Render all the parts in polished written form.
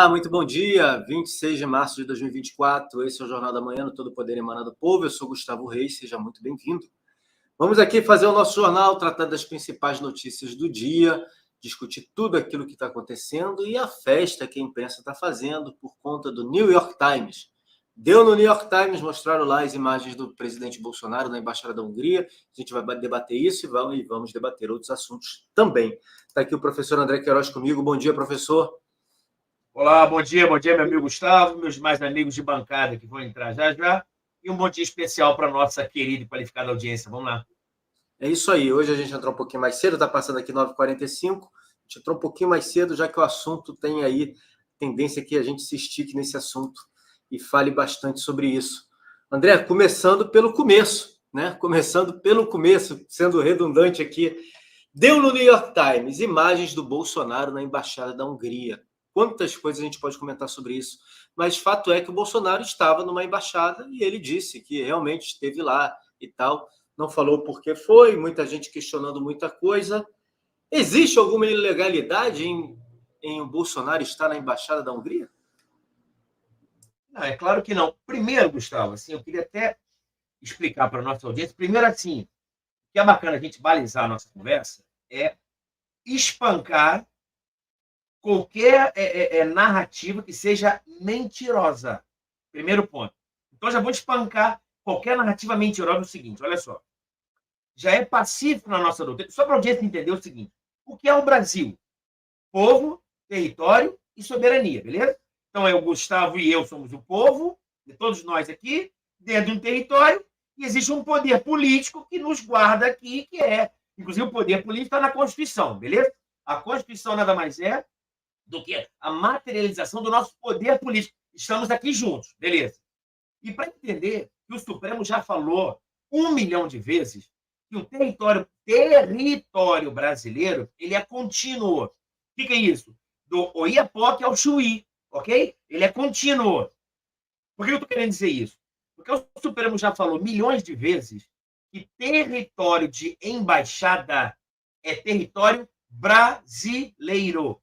Olá, muito bom dia. 26 de março de 2024. Esse é o Jornal da Manhã, no Todo Poder Emana do Povo. Eu sou Gustavo Reis, seja muito bem-vindo. Vamos aqui fazer o nosso jornal, tratar das principais notícias do dia, discutir tudo aquilo que está acontecendo e a festa que a imprensa está fazendo por conta do New York Times. Deu no New York Times, mostraram lá as imagens do presidente Bolsonaro na Embaixada da Hungria. A gente vai debater isso e vamos debater outros assuntos também. Está aqui o professor André Queiroz comigo. Bom dia, professor. Olá, bom dia, meu amigo Gustavo, meus mais amigos de bancada que vão entrar já já, e um bom dia especial para a nossa querida e qualificada audiência. Vamos lá. É isso aí. Hoje a gente entrou um pouquinho mais cedo, está passando aqui 9h45. A gente entrou um pouquinho mais cedo, já que o assunto tem aí tendência que a gente se estique nesse assunto e fale bastante sobre isso. André, começando pelo começo, né? Começando pelo começo, sendo redundante aqui. Deu no New York Times imagens do Bolsonaro na Embaixada da Hungria. Quantas coisas a gente pode comentar sobre isso? Mas fato é que o Bolsonaro estava numa embaixada e ele disse que realmente esteve lá e tal. Não falou por que foi, muita gente questionando muita coisa. Existe alguma ilegalidade em o Bolsonaro estar na Embaixada da Hungria? Não, é claro que não. Primeiro, Gustavo, assim, eu queria até explicar para a nossa audiência. Primeiro, assim, o que é bacana a gente balizar a nossa conversa é espancar qualquer narrativa que seja mentirosa. Primeiro ponto. Então, já vou espancar qualquer narrativa mentirosa no seguinte, olha só. Já é pacífico na nossa doutrina. Só para a audiência entender o seguinte: o que é o Brasil? Povo, território e soberania, beleza? Então, o Gustavo e eu somos o povo, de todos nós aqui, dentro de um território, e existe um poder político que nos guarda aqui, que é, inclusive, o poder político está na Constituição, beleza? A Constituição nada mais é do que a materialização do nosso poder político. Estamos aqui juntos, beleza? E para entender que o Supremo já falou 1 milhão de vezes que o território brasileiro ele é contínuo. O que é isso? Do Oiapoque ao Chuí, ok? Ele é contínuo. Por que eu estou querendo dizer isso? Porque o Supremo já falou milhões de vezes que território de embaixada é território brasileiro.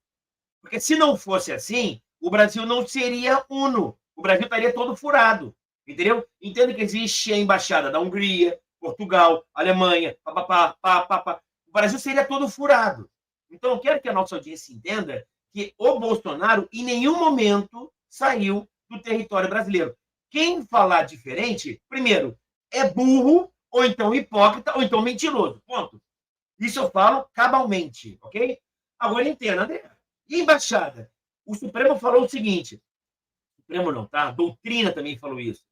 Porque se não fosse assim, o Brasil não seria uno. O Brasil estaria todo furado. Entendeu? Entenda que existe a embaixada da Hungria, Portugal, Alemanha, papapá. O Brasil seria todo furado. Então, eu quero que a nossa audiência entenda que o Bolsonaro, em nenhum momento, saiu do território brasileiro. Quem falar diferente, primeiro, é burro, ou então hipócrita, ou então mentiroso. Ponto. Isso eu falo cabalmente, ok? Agora entenda, André. E embaixada? O Supremo falou o seguinte, Supremo não, tá? A doutrina também falou isso.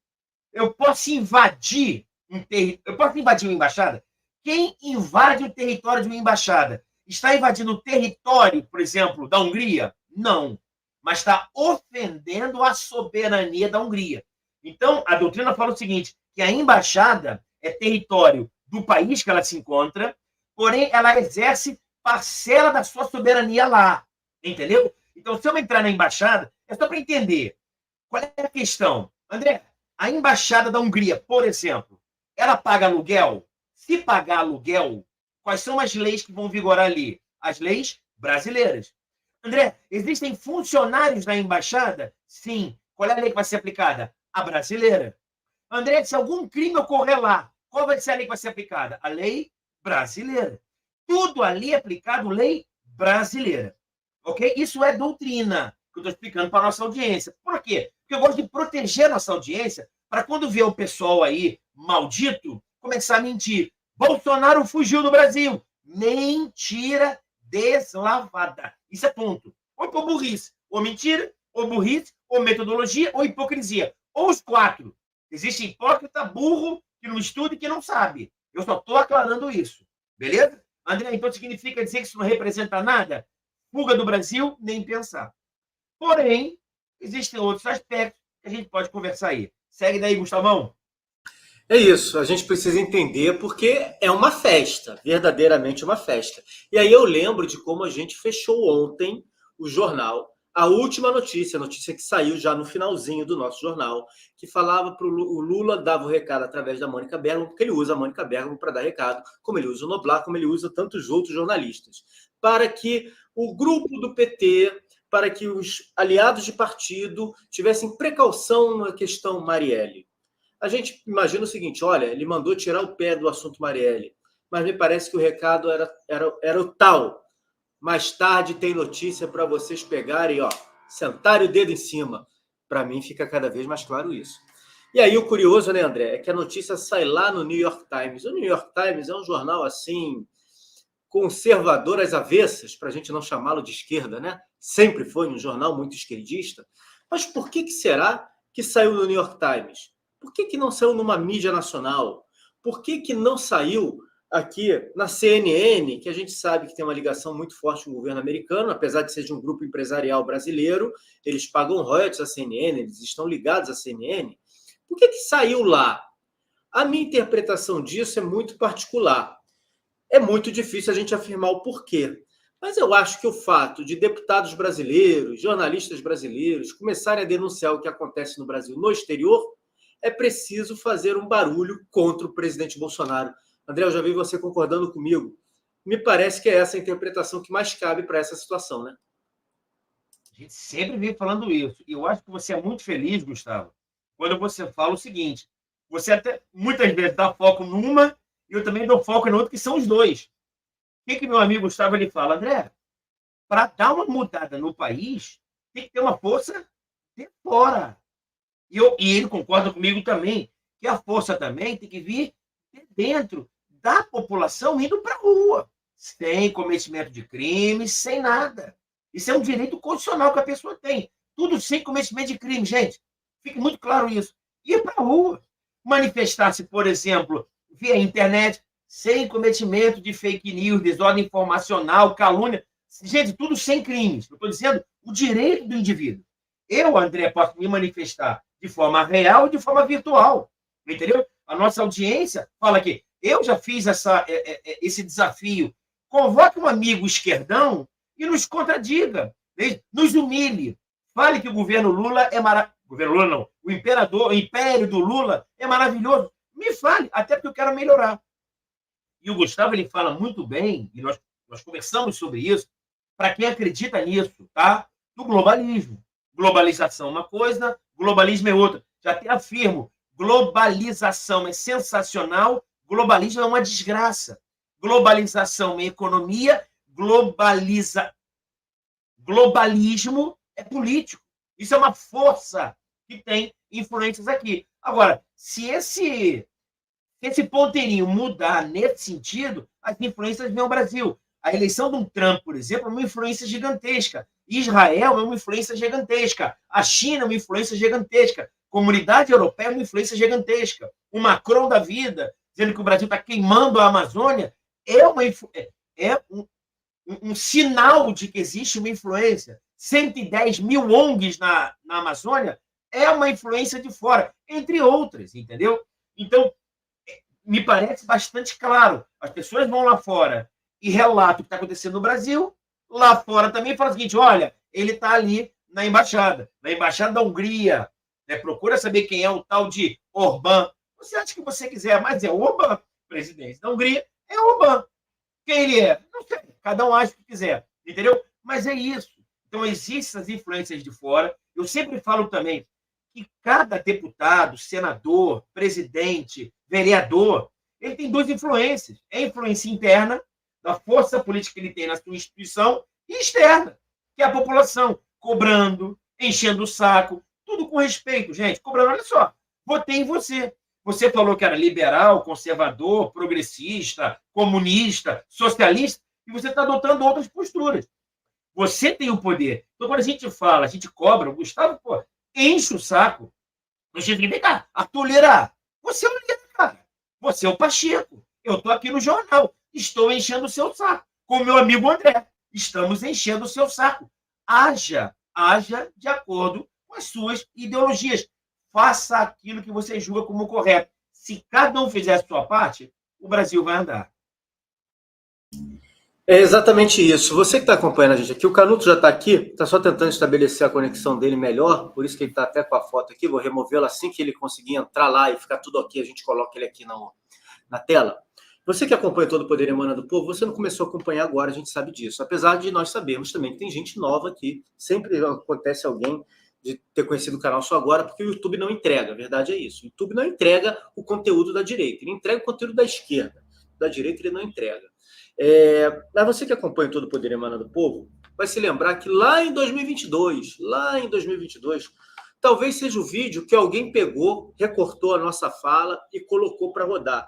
Eu posso invadir uma embaixada? Quem invade o território de uma embaixada está invadindo o território, por exemplo, da Hungria? Não. Mas está ofendendo a soberania da Hungria. Então, a doutrina fala o seguinte, que a embaixada é território do país que ela se encontra, porém, ela exerce parcela da sua soberania lá. Entendeu? Então, se eu entrar na embaixada, é só para entender. Qual é a questão? André, a embaixada da Hungria, por exemplo, ela paga aluguel? Se pagar aluguel, quais são as leis que vão vigorar ali? As leis brasileiras. André, existem funcionários na embaixada? Sim. Qual é a lei que vai ser aplicada? A brasileira. André, se algum crime ocorrer lá, qual vai ser a lei que vai ser aplicada? A lei brasileira. Tudo ali é aplicado lei brasileira. Ok? Isso é doutrina que eu estou explicando para a nossa audiência. Por quê? Porque eu gosto de proteger a nossa audiência para quando ver o pessoal aí maldito começar a mentir. Bolsonaro fugiu do Brasil. Mentira deslavada. Isso é ponto. Ou por burrice. Ou mentira, ou burrice, ou metodologia, ou hipocrisia. Ou os quatro. Existe hipócrita, burro, que não estuda e que não sabe. Eu só estou aclarando isso. Beleza? André, então significa dizer que isso não representa nada? Fuga do Brasil, nem pensar. Porém, existem outros aspectos que a gente pode conversar aí. Segue daí, Gustavão. É isso, a gente precisa entender porque é uma festa, verdadeiramente uma festa. E aí eu lembro de como a gente fechou ontem o jornal, a última notícia, a notícia que saiu já no finalzinho do nosso jornal, que falava para o Lula, dava o recado através da Mônica Bergamo, porque ele usa a Mônica Bergamo para dar recado, como ele usa o Noblar, como ele usa tantos outros jornalistas, para que o grupo do PT para que os aliados de partido tivessem precaução na questão Marielle. A gente imagina o seguinte, olha, ele mandou tirar o pé do assunto Marielle, mas me parece que o recado era o tal. Mais tarde tem notícia para vocês pegarem, ó, sentarem o dedo em cima. Para mim fica cada vez mais claro isso. E aí o curioso, né, André, é que a notícia sai lá no New York Times. O New York Times é um jornal, assim, conservador às avessas, para a gente não chamá-lo de esquerda, né? Sempre foi um jornal muito esquerdista. Mas por que será que saiu no New York Times? Por que não saiu numa mídia nacional? Por que não saiu aqui na CNN, que a gente sabe que tem uma ligação muito forte com o governo americano, apesar de ser de um grupo empresarial brasileiro, eles pagam royalties à CNN, eles estão ligados à CNN. Por que saiu lá? A minha interpretação disso é muito particular. É muito difícil a gente afirmar o porquê. Mas eu acho que o fato de deputados brasileiros, jornalistas brasileiros, começarem a denunciar o que acontece no Brasil no exterior, é preciso fazer um barulho contra o presidente Bolsonaro. André, eu já vi você concordando comigo. Me parece que é essa a interpretação que mais cabe para essa situação, né? A gente sempre vem falando isso. E eu acho que você é muito feliz, Gustavo, quando você fala o seguinte. Você até muitas vezes dá foco numa e eu também dou foco na outra, que são os dois. O que meu amigo Gustavo ele fala? André, para dar uma mudada no país, tem que ter uma força de fora. E ele concorda comigo também, que a força também tem que vir de dentro da população, indo para a rua, sem cometimento de crimes, sem nada. Isso é um direito constitucional que a pessoa tem. Tudo sem cometimento de crime, gente. Fique muito claro isso. Ir para a rua. Manifestar-se, por exemplo, via internet, sem cometimento de fake news, desordem informacional, calúnia. Gente, tudo sem crimes. Eu estou dizendo o direito do indivíduo. Eu, André, posso me manifestar de forma real e de forma virtual. Entendeu? A nossa audiência fala que eu já fiz esse desafio. Convoque um amigo esquerdão e nos contradiga, nos humilhe. Fale que o governo Lula é maravilhoso. Governo Lula não. O império do Lula é maravilhoso. Me fale, até porque eu quero melhorar. E o Gustavo ele fala muito bem, e nós conversamos sobre isso, para quem acredita nisso, tá? Do globalismo. Globalização é uma coisa, globalismo é outra. Já até afirmo, globalização é sensacional, globalismo é uma desgraça. Globalização é economia, globalismo é político. Isso é uma força que tem influências aqui. Agora, se esse ponteirinho mudar nesse sentido, as influências vêm ao Brasil. A eleição de um Trump, por exemplo, é uma influência gigantesca. Israel é uma influência gigantesca. A China é uma influência gigantesca. A Comunidade Europeia é uma influência gigantesca. O Macron da vida, dizendo que o Brasil está queimando a Amazônia, é um sinal de que existe uma influência. 110 mil ONGs na Amazônia é uma influência de fora, entre outras, entendeu? Então, me parece bastante claro. As pessoas vão lá fora e relatam o que está acontecendo no Brasil, lá fora também fala o seguinte, olha, ele está ali na embaixada da Hungria, né? Procura saber quem é o tal de Orbán. Você acha que você quiser, mas é Orbán, presidente da Hungria, é Orbán. Quem ele é? Não sei, cada um acha o que quiser, entendeu? Mas é isso. Então, existem essas influências de fora. Eu sempre falo também que cada deputado, senador, presidente, vereador, ele tem duas influências. É a influência interna, da força política que ele tem na sua instituição, e externa, que é a população, cobrando, enchendo o saco, tudo com respeito, gente. Cobrando, olha só, votei em você. Você falou que era liberal, conservador, progressista, comunista, socialista, e você está adotando outras posturas. Você tem o poder. Então, quando a gente fala, a gente cobra, o Gustavo, pô, enche o saco. A gente vem cá, Arthur Lira, você é o Lira, cara. Você é o Pacheco. Eu estou aqui no jornal. Estou enchendo o seu saco. Com o meu amigo André. Estamos enchendo o seu saco. Haja de acordo com as suas ideologias. Faça aquilo que você julga como correto. Se cada um fizer a sua parte, o Brasil vai andar. É exatamente isso. Você que está acompanhando a gente aqui, o Canuto já está aqui, está só tentando estabelecer a conexão dele melhor, por isso que ele está até com a foto aqui, vou removê-la assim que ele conseguir entrar lá e ficar tudo ok, a gente coloca ele aqui na tela. Você que acompanha todo o Poder Emana do Povo, você não começou a acompanhar agora, a gente sabe disso. Apesar de nós sabermos também que tem gente nova aqui. Sempre acontece alguém de ter conhecido o canal só agora, porque o YouTube não entrega. A verdade é isso. O YouTube não entrega o conteúdo da direita. Ele entrega o conteúdo da esquerda. Da direita ele não entrega. Mas você que acompanha todo o Poder Emana do Povo, vai se lembrar que lá em 2022, talvez seja o vídeo que alguém pegou, recortou a nossa fala e colocou para rodar.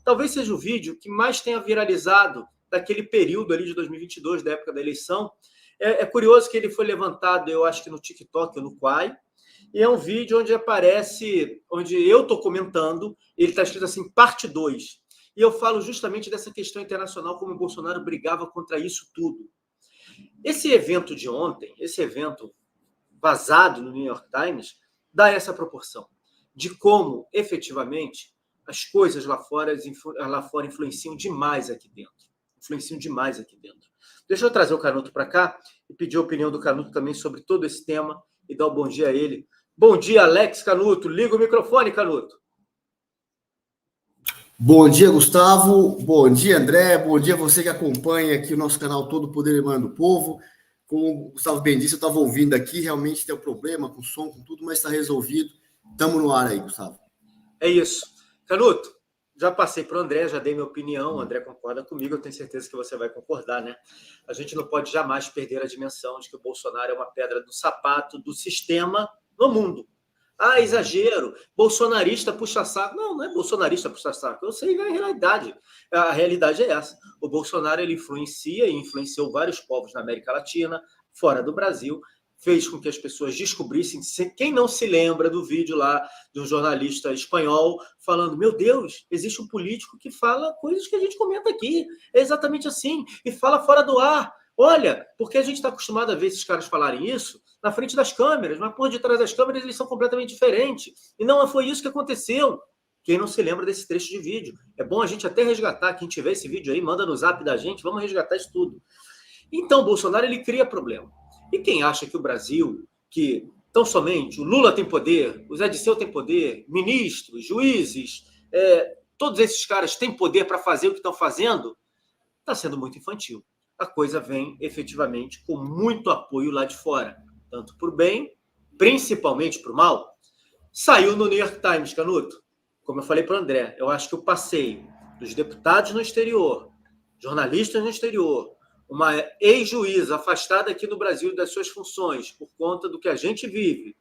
Talvez seja o vídeo que mais tenha viralizado daquele período ali de 2022, da época da eleição. É curioso que ele foi levantado, eu acho que no TikTok ou no Quai, e é um vídeo onde aparece, onde eu estou comentando, ele está escrito assim, parte 2. E eu falo justamente dessa questão internacional, como o Bolsonaro brigava contra isso tudo. Esse evento de ontem, esse evento vazado no New York Times, dá essa proporção de como, efetivamente, as coisas lá fora influenciam demais aqui dentro. Deixa eu trazer o Canuto para cá e pedir a opinião do Canuto também sobre todo esse tema e dar um bom dia a ele. Bom dia, Alex Canuto. Liga o microfone, Canuto. Bom dia, Gustavo. Bom dia, André. Bom dia a você que acompanha aqui o nosso canal Todo Poder Emana do Povo. Como o Gustavo bem disse, eu estava ouvindo aqui, realmente tem um problema com som, com tudo, mas está resolvido. Estamos no ar aí, Gustavo. É isso. Canuto, já passei para o André, já dei minha opinião, o André concorda comigo, eu tenho certeza que você vai concordar, né? A gente não pode jamais perder a dimensão de que o Bolsonaro é uma pedra do sapato do sistema no mundo. Ah, exagero, bolsonarista puxa saco. Não é bolsonarista puxa saco, eu sei a realidade. A realidade é essa. O Bolsonaro, ele influencia e influenciou vários povos na América Latina, fora do Brasil, fez com que as pessoas descobrissem. Quem não se lembra do vídeo lá de um jornalista espanhol falando, meu Deus, existe um político que fala coisas que a gente comenta aqui. É exatamente assim. E fala fora do ar. Olha, porque a gente está acostumado a ver esses caras falarem isso na frente das câmeras, mas por detrás das câmeras eles são completamente diferentes. E não foi isso que aconteceu. Quem não se lembra desse trecho de vídeo? É bom a gente até resgatar. Quem tiver esse vídeo aí, manda no zap da gente, vamos resgatar isso tudo. Então, o Bolsonaro, ele cria problema. E quem acha que o Brasil, que tão somente o Lula tem poder, o Zé Disseu tem poder, ministros, juízes, todos esses caras têm poder para fazer o que estão fazendo, está sendo muito infantil. A coisa vem, efetivamente, com muito apoio lá de fora, tanto para o bem, principalmente para o mal. Saiu no New York Times, Canuto. Como eu falei para o André, eu acho que o passeio dos deputados no exterior, jornalistas no exterior, uma ex-juíza afastada aqui no Brasil das suas funções por conta do que a gente vive,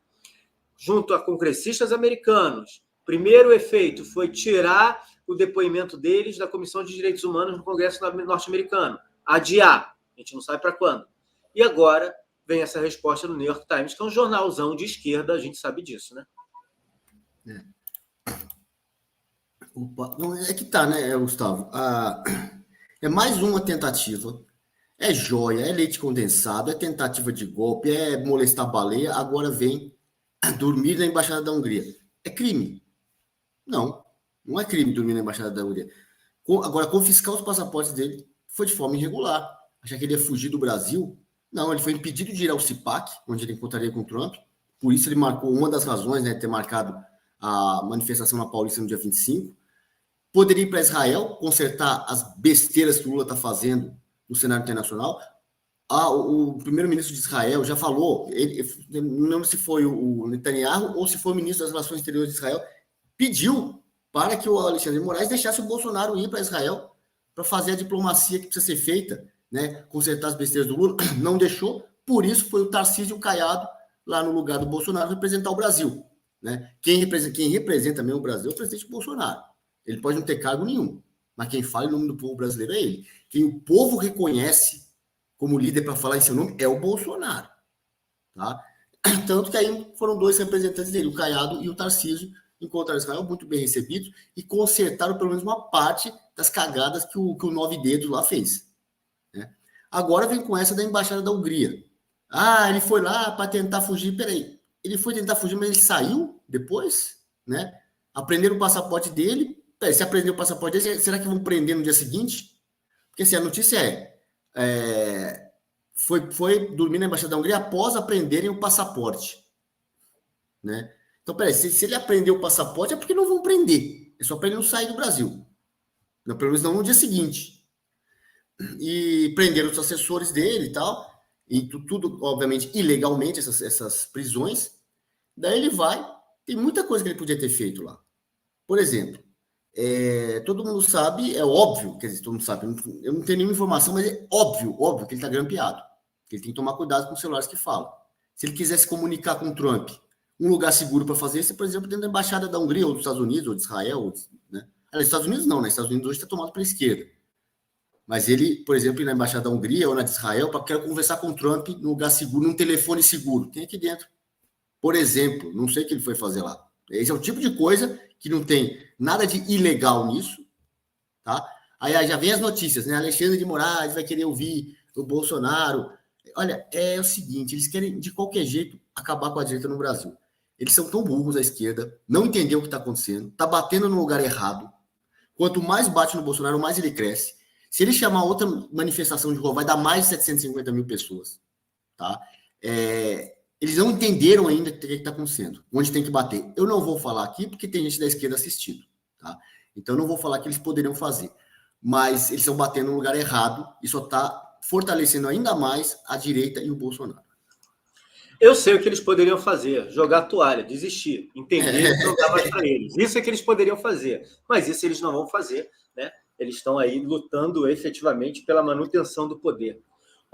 junto a congressistas americanos. Primeiro efeito foi tirar o depoimento deles da Comissão de Direitos Humanos no Congresso norte-americano. Adiar. A gente não sabe para quando. E agora vem essa resposta do New York Times, que é um jornalzão de esquerda, a gente sabe disso, né? Opa, não é que tá, né, Gustavo? É mais uma tentativa. É joia, é leite condensado, é tentativa de golpe, é molestar a baleia. Agora vem dormir na Embaixada da Hungria. É crime? Não, não é crime dormir na Embaixada da Hungria. Agora, confiscar os passaportes dele foi de forma irregular. Achar que ele ia fugir do Brasil? Não, ele foi impedido de ir ao CIPAC, onde ele encontraria com o Trump. Por isso ele marcou, uma das razões, né, ter marcado a manifestação na Paulista no dia 25. Poderia ir para Israel, consertar as besteiras que o Lula está fazendo no cenário internacional. O primeiro-ministro de Israel já falou, não lembro se foi o Netanyahu ou se foi o ministro das Relações Exteriores de Israel, pediu para que o Alexandre de Moraes deixasse o Bolsonaro ir para Israel para fazer a diplomacia que precisa ser feita, né, consertar as besteiras do Lula. Não deixou, por isso foi o Tarcísio Caiado lá no lugar do Bolsonaro representar o Brasil. Né? Quem representa mesmo o Brasil é o presidente Bolsonaro. Ele pode não ter cargo nenhum, mas quem fala em nome do povo brasileiro é ele. Quem o povo reconhece como líder para falar em seu nome é o Bolsonaro. Tá? Tanto que aí foram dois representantes dele, o Caiado e o Tarcísio, encontraram Israel muito bem recebidos e consertaram pelo menos uma parte das cagadas que o Nove Dedos lá fez. Né? Agora vem com essa da Embaixada da Hungria. Ele foi lá para tentar fugir. Peraí, ele foi tentar fugir, mas ele saiu depois? Né? Aprenderam o passaporte dele. Peraí, se aprender o passaporte dele, será que vão prender no dia seguinte? Porque assim, a notícia foi dormir na Embaixada da Hungria após aprenderem o passaporte. Né? Então, peraí, se ele aprendeu o passaporte é porque não vão prender. É só para ele não sair do Brasil. Pelo menos não no dia seguinte. E prenderam os assessores dele e tal, e tudo, obviamente, ilegalmente, essas prisões. Daí ele vai, tem muita coisa que ele podia ter feito lá. Por exemplo, todo mundo sabe, é óbvio, quer dizer, todo mundo sabe, eu não tenho nenhuma informação, mas é óbvio que ele está grampeado, que ele tem que tomar cuidado com os celulares que falam. Se ele quiser se comunicar com o Trump, um lugar seguro para fazer isso é, por exemplo, dentro da embaixada da Hungria, ou dos Estados Unidos, ou de Israel, né? Nos Estados Unidos não, né? Nos Estados Unidos hoje está tomado pela esquerda. Mas ele, por exemplo, ir na embaixada da Hungria ou na de Israel, para querer conversar com o Trump num lugar seguro, num telefone seguro, tem aqui dentro. Por exemplo, não sei o que ele foi fazer lá. Esse é o tipo de coisa que não tem nada de ilegal nisso, tá? Aí já vem as notícias, né? Alexandre de Moraes vai querer ouvir o Bolsonaro. Olha, é o seguinte, eles querem, de qualquer jeito, acabar com a direita no Brasil. Eles são tão burros, a esquerda, não entendeu o que está acontecendo, está batendo no lugar errado. Quanto mais bate no Bolsonaro, mais ele cresce. Se ele chamar outra manifestação de rua, vai dar mais de 750 mil pessoas, tá? Eles não entenderam ainda o que está acontecendo, onde tem que bater. Eu não vou falar aqui, porque tem gente da esquerda assistindo, tá? Então, eu não vou falar o que eles poderiam fazer. Mas eles estão batendo no lugar errado e só está fortalecendo ainda mais a direita e o Bolsonaro. Eu sei o que eles poderiam fazer, jogar a toalha, desistir, entender e jogar mais para eles. Isso é que eles poderiam fazer, mas isso eles não vão fazer, né? Eles estão aí lutando efetivamente pela manutenção do poder.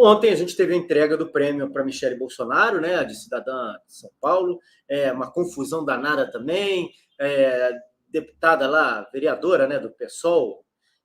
Ontem a gente teve a entrega do prêmio para Michele Bolsonaro, né, de cidadã de São Paulo, uma confusão danada também, deputada lá, vereadora, né, do PSOL,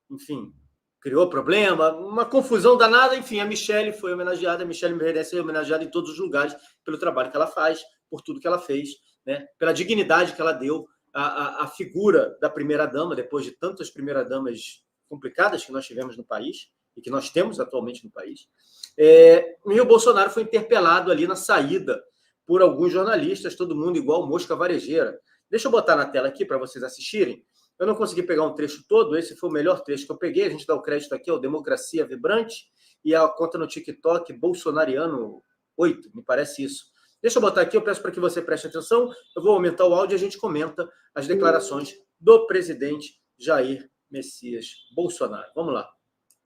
enfim, criou problema, uma confusão danada, enfim, a Michele foi homenageada, a Michele merece ser homenageada em todos os lugares pelo trabalho que ela faz, por tudo que ela fez, né, pela dignidade que ela deu à figura da primeira-dama, depois de tantas primeiras-damas complicadas que nós tivemos no país, e que nós temos atualmente no país. E o Bolsonaro foi interpelado ali na saída por alguns jornalistas, todo mundo igual mosca varejeira. Deixa eu botar na tela aqui para vocês assistirem. Eu não consegui pegar um trecho todo, esse foi o melhor trecho que eu peguei. A gente dá o crédito aqui ao Democracia Vibrante e a conta no TikTok Bolsonariano 8, me parece isso. Deixa eu botar aqui, eu peço para que você preste atenção. Eu vou aumentar o áudio e a gente comenta as declarações do presidente Jair Messias Bolsonaro. Vamos lá.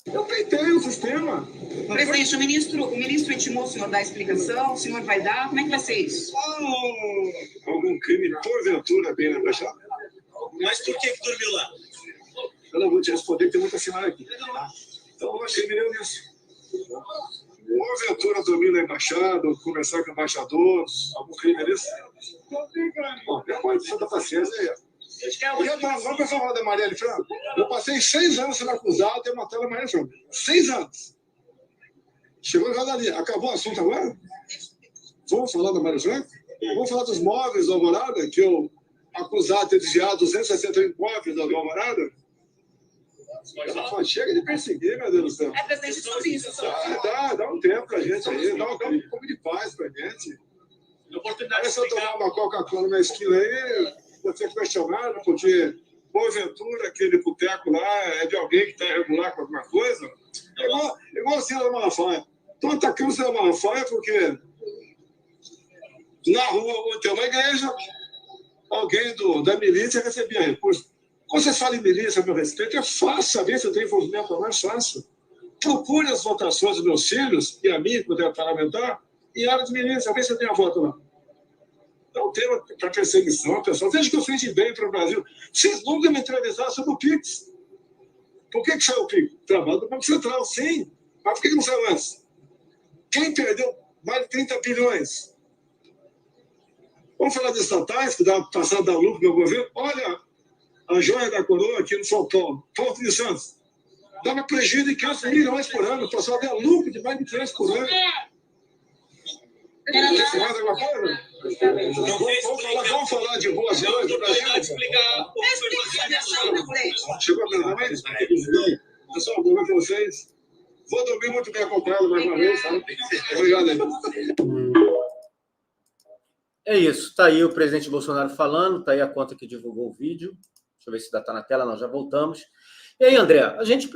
Eu peitei o sistema. Presidente, o ministro intimou o senhor dar explicação, o senhor vai dar? Como é que vai ser isso? Algum crime, porventura, bem na embaixada? Mas por que dormiu lá? Eu não vou te responder, tem muita senhora aqui. Então, eu achei melhor nisso. Porventura, dormir na embaixada, ou conversar com o embaixador, algum crime nisso? Bom, depois de santa paciência aí. Vamos para falar da Marielle Franco? Eu passei 6 anos sendo acusado de matar a Marielle Franco. 6 anos. Chegou já dali. Acabou o assunto agora? Vamos falar da Marielle Franco? Vamos falar dos móveis da Alvorada, que eu acusado de ter desviado 260 móveis da Alvorada? Chega de perseguir, meu Deus do céu. Presidente, sobre isso. Dá um tempo pra gente aí, dá um pouco de paz pra gente. Aí se eu tomar uma Coca-Cola na esquina aí, você questionado, porque, porventura, aquele boteco lá é de alguém que está irregular com alguma coisa. Igual a senhora Malafaia. Estão atacando a senhora Malafaia porque na rua onde tem uma igreja, alguém da milícia recebia recursos. Quando vocês falam em milícia, a meu respeito, é fácil saber se eu tenho envolvimento ou não, é fácil. Procure as votações dos meus filhos e a mim, quando eu parlamentar, e área de milícia, ver se eu tenho a voto lá. Não tem para perseguição, pessoal. Veja que eu fiz de bem para o Brasil. Vocês nunca me entrevistaram sobre o PIX. Por que saiu o PIX? Trabalho do Banco Central, sim. Mas por que não saiu antes? Quem perdeu mais de 30 bilhões? Vamos falar de estatais, que dá passado da lucro do governo. Olha, a joia da coroa aqui no São Paulo, Porto de Santos, dava prejuízo de 500 milhões por ano. Passou a dar lucro de mais de 3 por ano. Você mais alguma coisa? Vamos falar de boas coisas do Brasil. Chegou a pensar mais? Pessoal, boa noite a vocês. Vou dormir muito bem acompanhado mais uma vez, sabe? Obrigado aí. É isso, tá aí o presidente Bolsonaro falando, tá aí a conta que divulgou o vídeo. Deixa eu ver se está na tela, nós já voltamos. E aí, André, a gente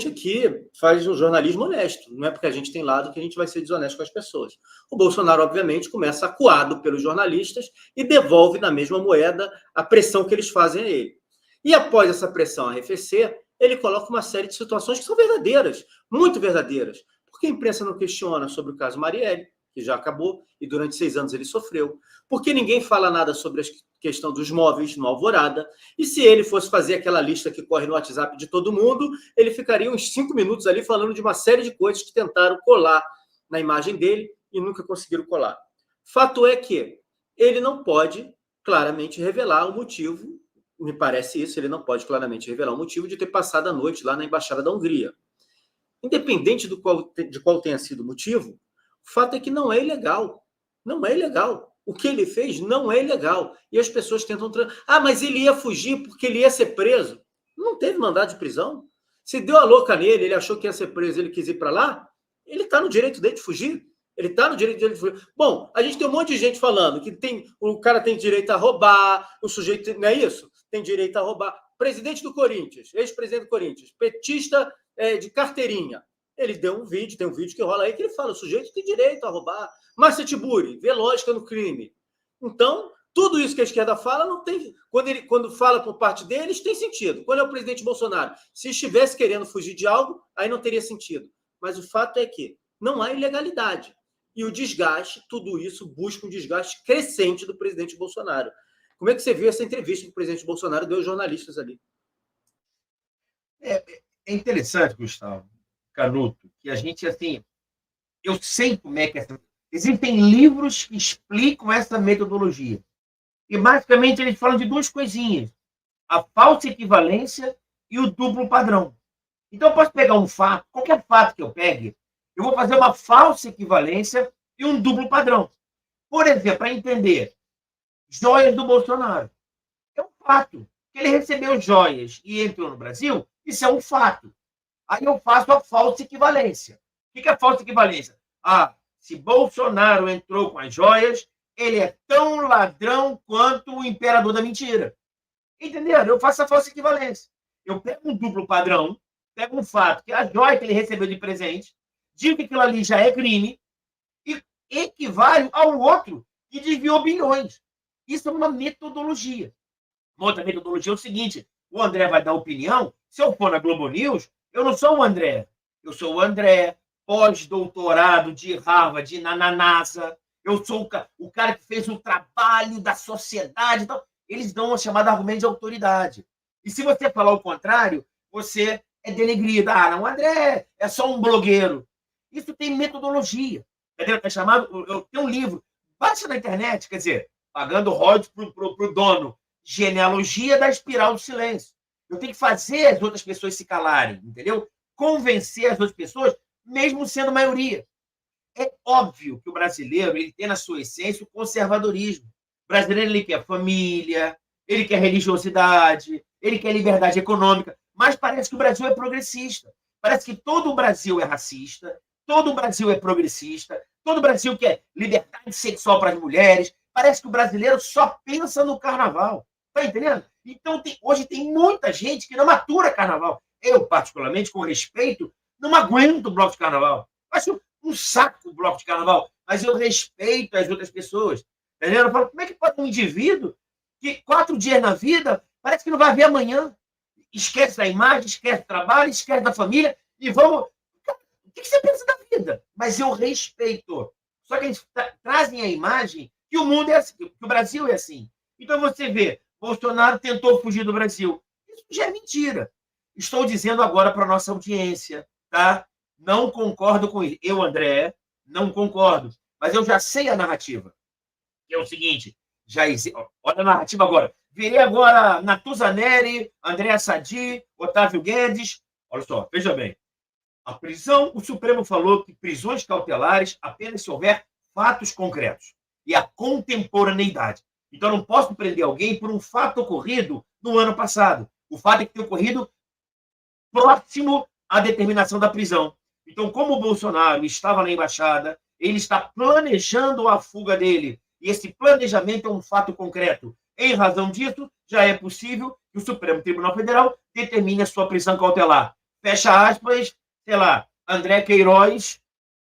aqui faz um jornalismo honesto, não é porque a gente tem lado que a gente vai ser desonesto com as pessoas. O Bolsonaro, obviamente, começa acuado pelos jornalistas e devolve na mesma moeda a pressão que eles fazem a ele. E após essa pressão arrefecer, ele coloca uma série de situações que são verdadeiras, muito verdadeiras. Porque a imprensa não questiona sobre o caso Marielle, que já acabou, e durante 6 anos ele sofreu. Porque ninguém fala nada sobre a questão dos móveis no Alvorada. E se ele fosse fazer aquela lista que corre no WhatsApp de todo mundo, ele ficaria uns 5 minutos ali falando de uma série de coisas que tentaram colar na imagem dele e nunca conseguiram colar. Fato é que ele não pode claramente revelar o motivo, me parece isso, ele não pode claramente revelar o motivo de ter passado a noite lá na Embaixada da Hungria. Independente de qual tenha sido o motivo, o fato é que não é ilegal. Não é ilegal. O que ele fez não é ilegal. E as pessoas tentam... mas ele ia fugir porque ele ia ser preso. Não teve mandado de prisão. Se deu a louca nele, ele achou que ia ser preso, ele quis ir para lá, ele está no direito dele de fugir. Ele está no direito dele de fugir. Bom, a gente tem um monte de gente falando que o cara tem direito a roubar, o sujeito... Não é isso? Tem direito a roubar. Presidente do Corinthians, ex-presidente do Corinthians, petista de carteirinha. Ele deu um vídeo, tem um vídeo que rola aí que ele fala, o sujeito tem direito a roubar. Márcia Tiburi, vê lógica no crime. Então, tudo isso que a esquerda fala não tem... Quando fala por parte deles, tem sentido. Quando é o presidente Bolsonaro, se estivesse querendo fugir de algo, aí não teria sentido. Mas o fato é que não há ilegalidade. E o desgaste, tudo isso busca um desgaste crescente do presidente Bolsonaro. Como é que você viu essa entrevista que o presidente Bolsonaro deu aos jornalistas ali? É interessante, Gustavo Canuto, que a gente, assim, eu sei como é que existem livros que explicam essa metodologia. E, basicamente, eles falam de 2 coisinhas. A falsa equivalência e o duplo padrão. Então, eu posso pegar um fato, qualquer fato que eu pegue, eu vou fazer uma falsa equivalência e um duplo padrão. Por exemplo, para entender, joias do Bolsonaro. É um fato. Que ele recebeu joias e entrou no Brasil, isso é um fato. Aí eu faço a falsa equivalência. O que é a falsa equivalência? Se Bolsonaro entrou com as joias, ele é tão ladrão quanto o imperador da mentira. Entenderam? Eu faço a falsa equivalência. Eu pego um duplo padrão, pego um fato, que é a joia que ele recebeu de presente, digo que aquilo ali já é crime, e equivale ao outro que desviou bilhões. Isso é uma metodologia. Uma outra metodologia é o seguinte, o André vai dar opinião, se eu for na Globo News, eu não sou o André. Eu sou o André, pós-doutorado de Harvard, na NASA. Eu sou o cara que fez o trabalho da sociedade. Então, eles dão uma chamada argumento de autoridade. E se você falar o contrário, você é denegrido. Não, o André é só um blogueiro. Isso tem metodologia. É chamado, eu tenho um livro, baixa na internet, quer dizer, pagando royalties para o dono. Genealogia da espiral do silêncio. Eu tenho que fazer as outras pessoas se calarem, entendeu? Convencer as outras pessoas, mesmo sendo maioria. É óbvio que o brasileiro ele tem na sua essência o conservadorismo. O brasileiro ele quer família, ele quer religiosidade, ele quer liberdade econômica, mas parece que o Brasil é progressista. Parece que todo o Brasil é racista, todo o Brasil é progressista, todo o Brasil quer liberdade sexual para as mulheres. Parece que o brasileiro só pensa no carnaval. Tá entendendo? Então, hoje tem muita gente que não matura carnaval. Eu, particularmente, com respeito, não aguento o bloco de carnaval. Acho um saco o bloco de carnaval, mas eu respeito as outras pessoas. Tá entendendo? Eu falo, como é que pode um indivíduo que 4 dias na vida parece que não vai ver amanhã? Esquece da imagem, esquece do trabalho, esquece da família e vamos... O que você pensa da vida? Mas eu respeito. Só que eles trazem a imagem que o mundo é assim, que o Brasil é assim. Então você vê, Bolsonaro tentou fugir do Brasil. Isso já é mentira. Estou dizendo agora para a nossa audiência, tá? Não concordo com isso. Eu, André, não concordo. Mas eu já sei a narrativa. Que é o seguinte, olha a narrativa agora. Virei agora Natuzaneri, André Sadi, Otávio Guedes. Olha só, veja bem. A prisão, o Supremo falou que prisões cautelares apenas se houver fatos concretos. E a contemporaneidade. Então, eu não posso prender alguém por um fato ocorrido no ano passado. O fato é que tem ocorrido próximo à determinação da prisão. Então, como o Bolsonaro estava na embaixada, ele está planejando a fuga dele. E esse planejamento é um fato concreto. Em razão disso, já é possível que o Supremo Tribunal Federal determine a sua prisão cautelar. Fecha aspas, sei lá, André Queiroz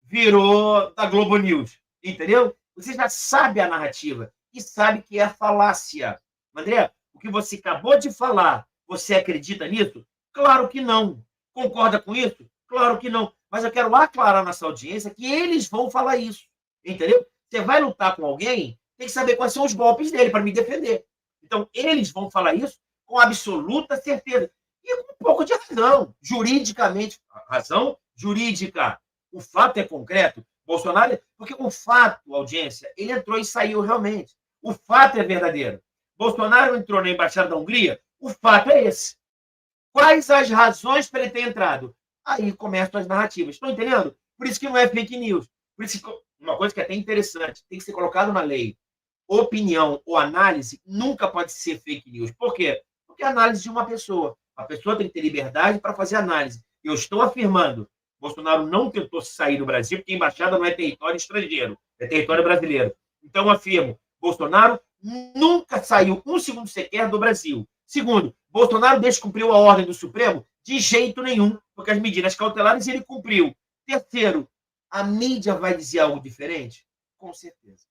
virou da Globo News. Entendeu? Você já sabe a narrativa e sabe que é falácia. André, o que você acabou de falar, Você acredita nisso? Claro que não. Concorda com isso? Claro que não. Mas eu quero aclarar nessa audiência que eles vão falar isso. Entendeu? Você vai lutar com alguém, tem que saber quais são os golpes dele para me defender. Então, eles vão falar isso com absoluta certeza. E com um pouco de razão. Juridicamente, razão jurídica. O fato é concreto. Bolsonaro, porque o fato, audiência, ele entrou e saiu realmente. O fato é verdadeiro. Bolsonaro entrou na Embaixada da Hungria, o fato é esse. Quais as razões para ele ter entrado? Aí começam as narrativas. Estão entendendo? Por isso que não é fake news. Por isso que, uma coisa que é até interessante, tem que ser colocado na lei. Opinião ou análise nunca pode ser fake news. Por quê? Porque é análise de uma pessoa. A pessoa tem que ter liberdade para fazer análise. Eu estou afirmando, Bolsonaro não tentou sair do Brasil, porque a embaixada não é território estrangeiro, é território brasileiro. Então, eu afirmo, Bolsonaro nunca saiu um segundo sequer do Brasil. Segundo, Bolsonaro descumpriu a ordem do Supremo de jeito nenhum, porque as medidas cautelares ele cumpriu. Terceiro, a mídia vai dizer algo diferente? Com certeza.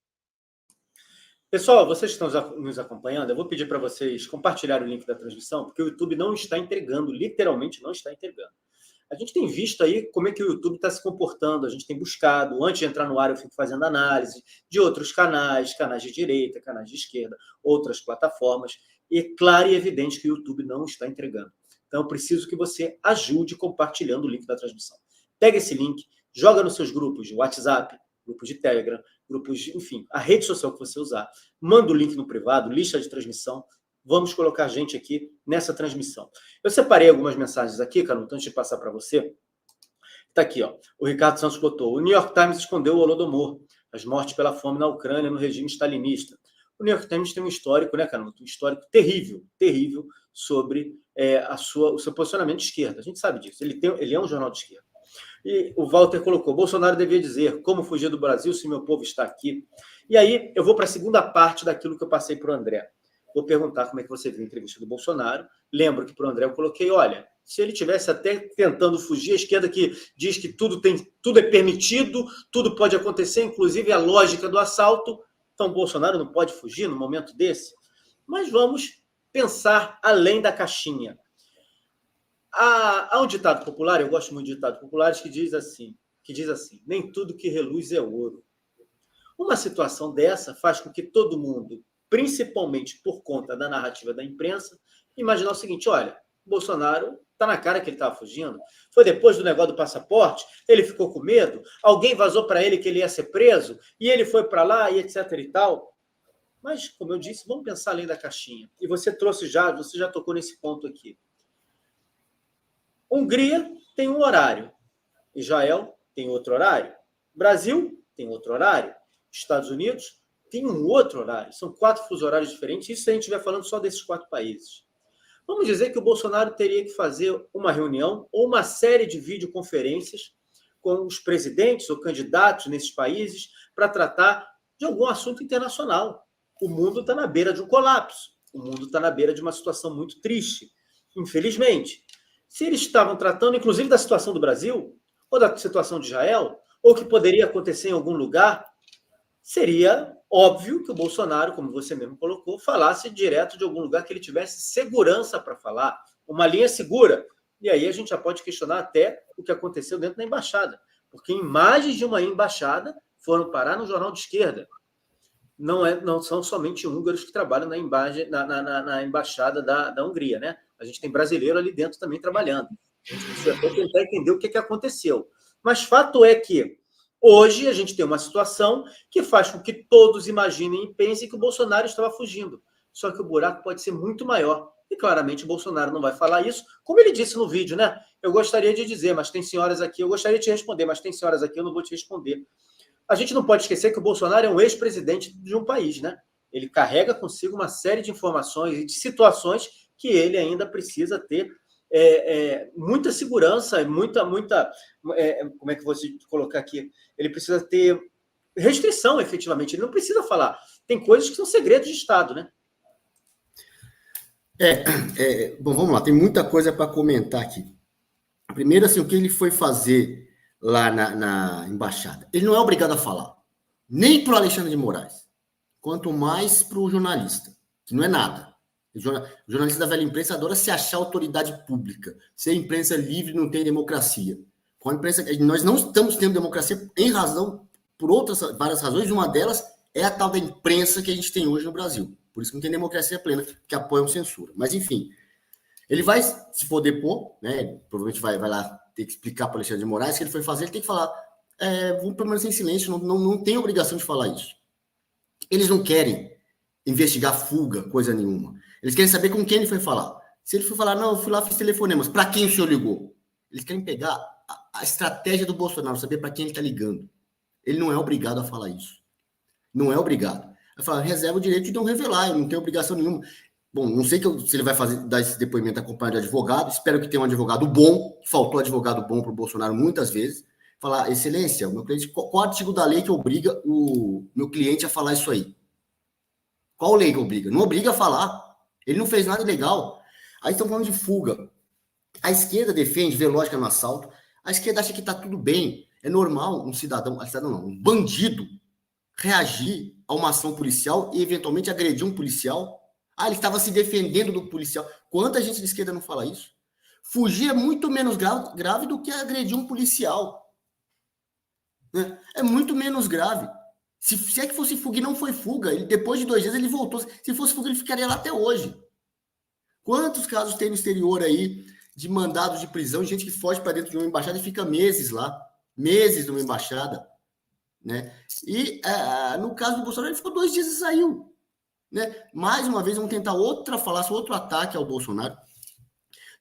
Pessoal, vocês que estão nos acompanhando, eu vou pedir para vocês compartilhar o link da transmissão, porque o YouTube não está entregando, literalmente não está entregando. A gente tem visto aí como é que o YouTube está se comportando, a gente tem buscado, antes de entrar no ar eu fico fazendo análise de outros canais, canais de direita, canais de esquerda, outras plataformas, e é claro e evidente que o YouTube não está entregando. Então eu preciso que você ajude compartilhando o link da transmissão. Pega esse link, joga nos seus grupos de WhatsApp, grupos de Telegram, grupos de, enfim, a rede social que você usar, manda o link no privado, lista de transmissão, vamos colocar gente aqui nessa transmissão. Eu separei algumas mensagens aqui, Canuto, antes de passar para você. Está aqui, ó. O Ricardo Santos botou. O New York Times escondeu o Holodomor, as mortes pela fome na Ucrânia no regime stalinista. O New York Times tem um histórico, né, Canuto? Um histórico terrível, terrível sobre o seu posicionamento de esquerda. A gente sabe disso. Ele é um jornal de esquerda. E o Walter colocou, Bolsonaro devia dizer, como fugir do Brasil se meu povo está aqui? E aí eu vou para a segunda parte daquilo que eu passei para o André. Vou perguntar como é que você viu a entrevista do Bolsonaro. Lembro que para o André eu coloquei, olha, se ele tivesse até tentando fugir, a esquerda que diz que tudo é permitido, tudo pode acontecer, inclusive a lógica do assalto, então Bolsonaro não pode fugir no momento desse. Mas vamos pensar além da caixinha. Há um ditado popular, eu gosto muito de ditados populares, que diz assim, nem tudo que reluz é ouro. Uma situação dessa faz com que todo mundo, principalmente por conta da narrativa da imprensa, imaginar o seguinte, olha, Bolsonaro está na cara que ele estava fugindo, foi depois do negócio do passaporte, ele ficou com medo, alguém vazou para ele que ele ia ser preso, e ele foi para lá, e etc e tal. Mas, como eu disse, vamos pensar além da caixinha. E você já tocou nesse ponto aqui. Hungria tem um horário, Israel tem outro horário, Brasil tem outro horário, Estados Unidos tem um outro horário. São 4 fusos horários diferentes, isso se a gente estiver falando só desses 4 países. Vamos dizer que o Bolsonaro teria que fazer uma reunião ou uma série de videoconferências com os presidentes ou candidatos nesses países para tratar de algum assunto internacional. O mundo está na beira de um colapso, o mundo está na beira de uma situação muito triste, infelizmente. Se eles estavam tratando, inclusive, da situação do Brasil, ou da situação de Israel, ou que poderia acontecer em algum lugar, seria óbvio que o Bolsonaro, como você mesmo colocou, falasse direto de algum lugar que ele tivesse segurança para falar, uma linha segura. E aí a gente já pode questionar até o que aconteceu dentro da embaixada, porque imagens de uma embaixada foram parar no jornal de esquerda. Não são somente húngaros que trabalham na embaixada da Hungria, né? A gente tem brasileiro ali dentro também trabalhando. A gente precisa tentar entender o que aconteceu. Mas fato é que hoje a gente tem uma situação que faz com que todos imaginem e pensem que o Bolsonaro estava fugindo. Só que o buraco pode ser muito maior. E claramente o Bolsonaro não vai falar isso, como ele disse no vídeo, né? Eu gostaria de dizer, mas tem senhoras aqui, eu gostaria de te responder, mas tem senhoras aqui, eu não vou te responder. A gente não pode esquecer que o Bolsonaro é um ex-presidente de um país, né? Ele carrega consigo uma série de informações e de situações que ele ainda precisa ter muita segurança, muita como é que eu vou colocar aqui? Ele precisa ter restrição, efetivamente. Ele não precisa falar. Tem coisas que são segredos de Estado, né? Bom, vamos lá. Tem muita coisa para comentar aqui. Primeiro, assim, o que ele foi fazer lá na embaixada. Ele não é obrigado a falar. Nem para o Alexandre de Moraes. Quanto mais para o jornalista. Que não é nada. O jornalista da velha imprensa adora se achar autoridade pública. Ser imprensa livre não tem democracia. Com a imprensa, nós não estamos tendo democracia em razão, por várias razões. Uma delas é a tal da imprensa que a gente tem hoje no Brasil. Por isso que não tem democracia plena, que apoiam censura. Mas, enfim, ele vai, se for depor, né, provavelmente vai lá ter que explicar para o Alexandre de Moraes o que ele foi fazer, ele tem que falar, vamos permanecer em silêncio, não tem obrigação de falar isso. Eles não querem investigar fuga, coisa nenhuma. Eles querem saber com quem ele foi falar. Se ele for falar, não, eu fui lá, fiz telefonemas, para quem o senhor ligou? Eles querem pegar a estratégia do Bolsonaro, saber para quem ele está ligando. Ele não é obrigado a falar isso. Não é obrigado. Vai falar, reserva o direito de não revelar, eu não tenho obrigação nenhuma. Bom, não sei se ele vai dar esse depoimento acompanhado de advogado, espero que tenha um advogado bom, faltou advogado bom para o Bolsonaro muitas vezes, falar, excelência, o meu cliente, qual artigo da lei que obriga o meu cliente a falar isso aí? Qual lei que obriga? Não obriga a falar. Ele não fez nada ilegal. Aí estão falando de fuga. A esquerda defende, vê lógica no assalto. A esquerda acha que está tudo bem. É normal um bandido reagir a uma ação policial e eventualmente agredir um policial. Ele estava se defendendo do policial. Quanta gente de esquerda não fala isso? Fugir é muito menos grave do que agredir um policial. Né? É muito menos grave. Se é que fosse fuga, e não foi fuga. Depois de 2 dias ele voltou. Se fosse fuga, ele ficaria lá até hoje. Quantos casos tem no exterior aí de mandados de prisão, gente que foge para dentro de uma embaixada e fica meses lá. Meses numa embaixada. Né? E no caso do Bolsonaro, ele ficou 2 dias e saiu. Né? Mais uma vez, vamos tentar outra falácia, outro ataque ao Bolsonaro.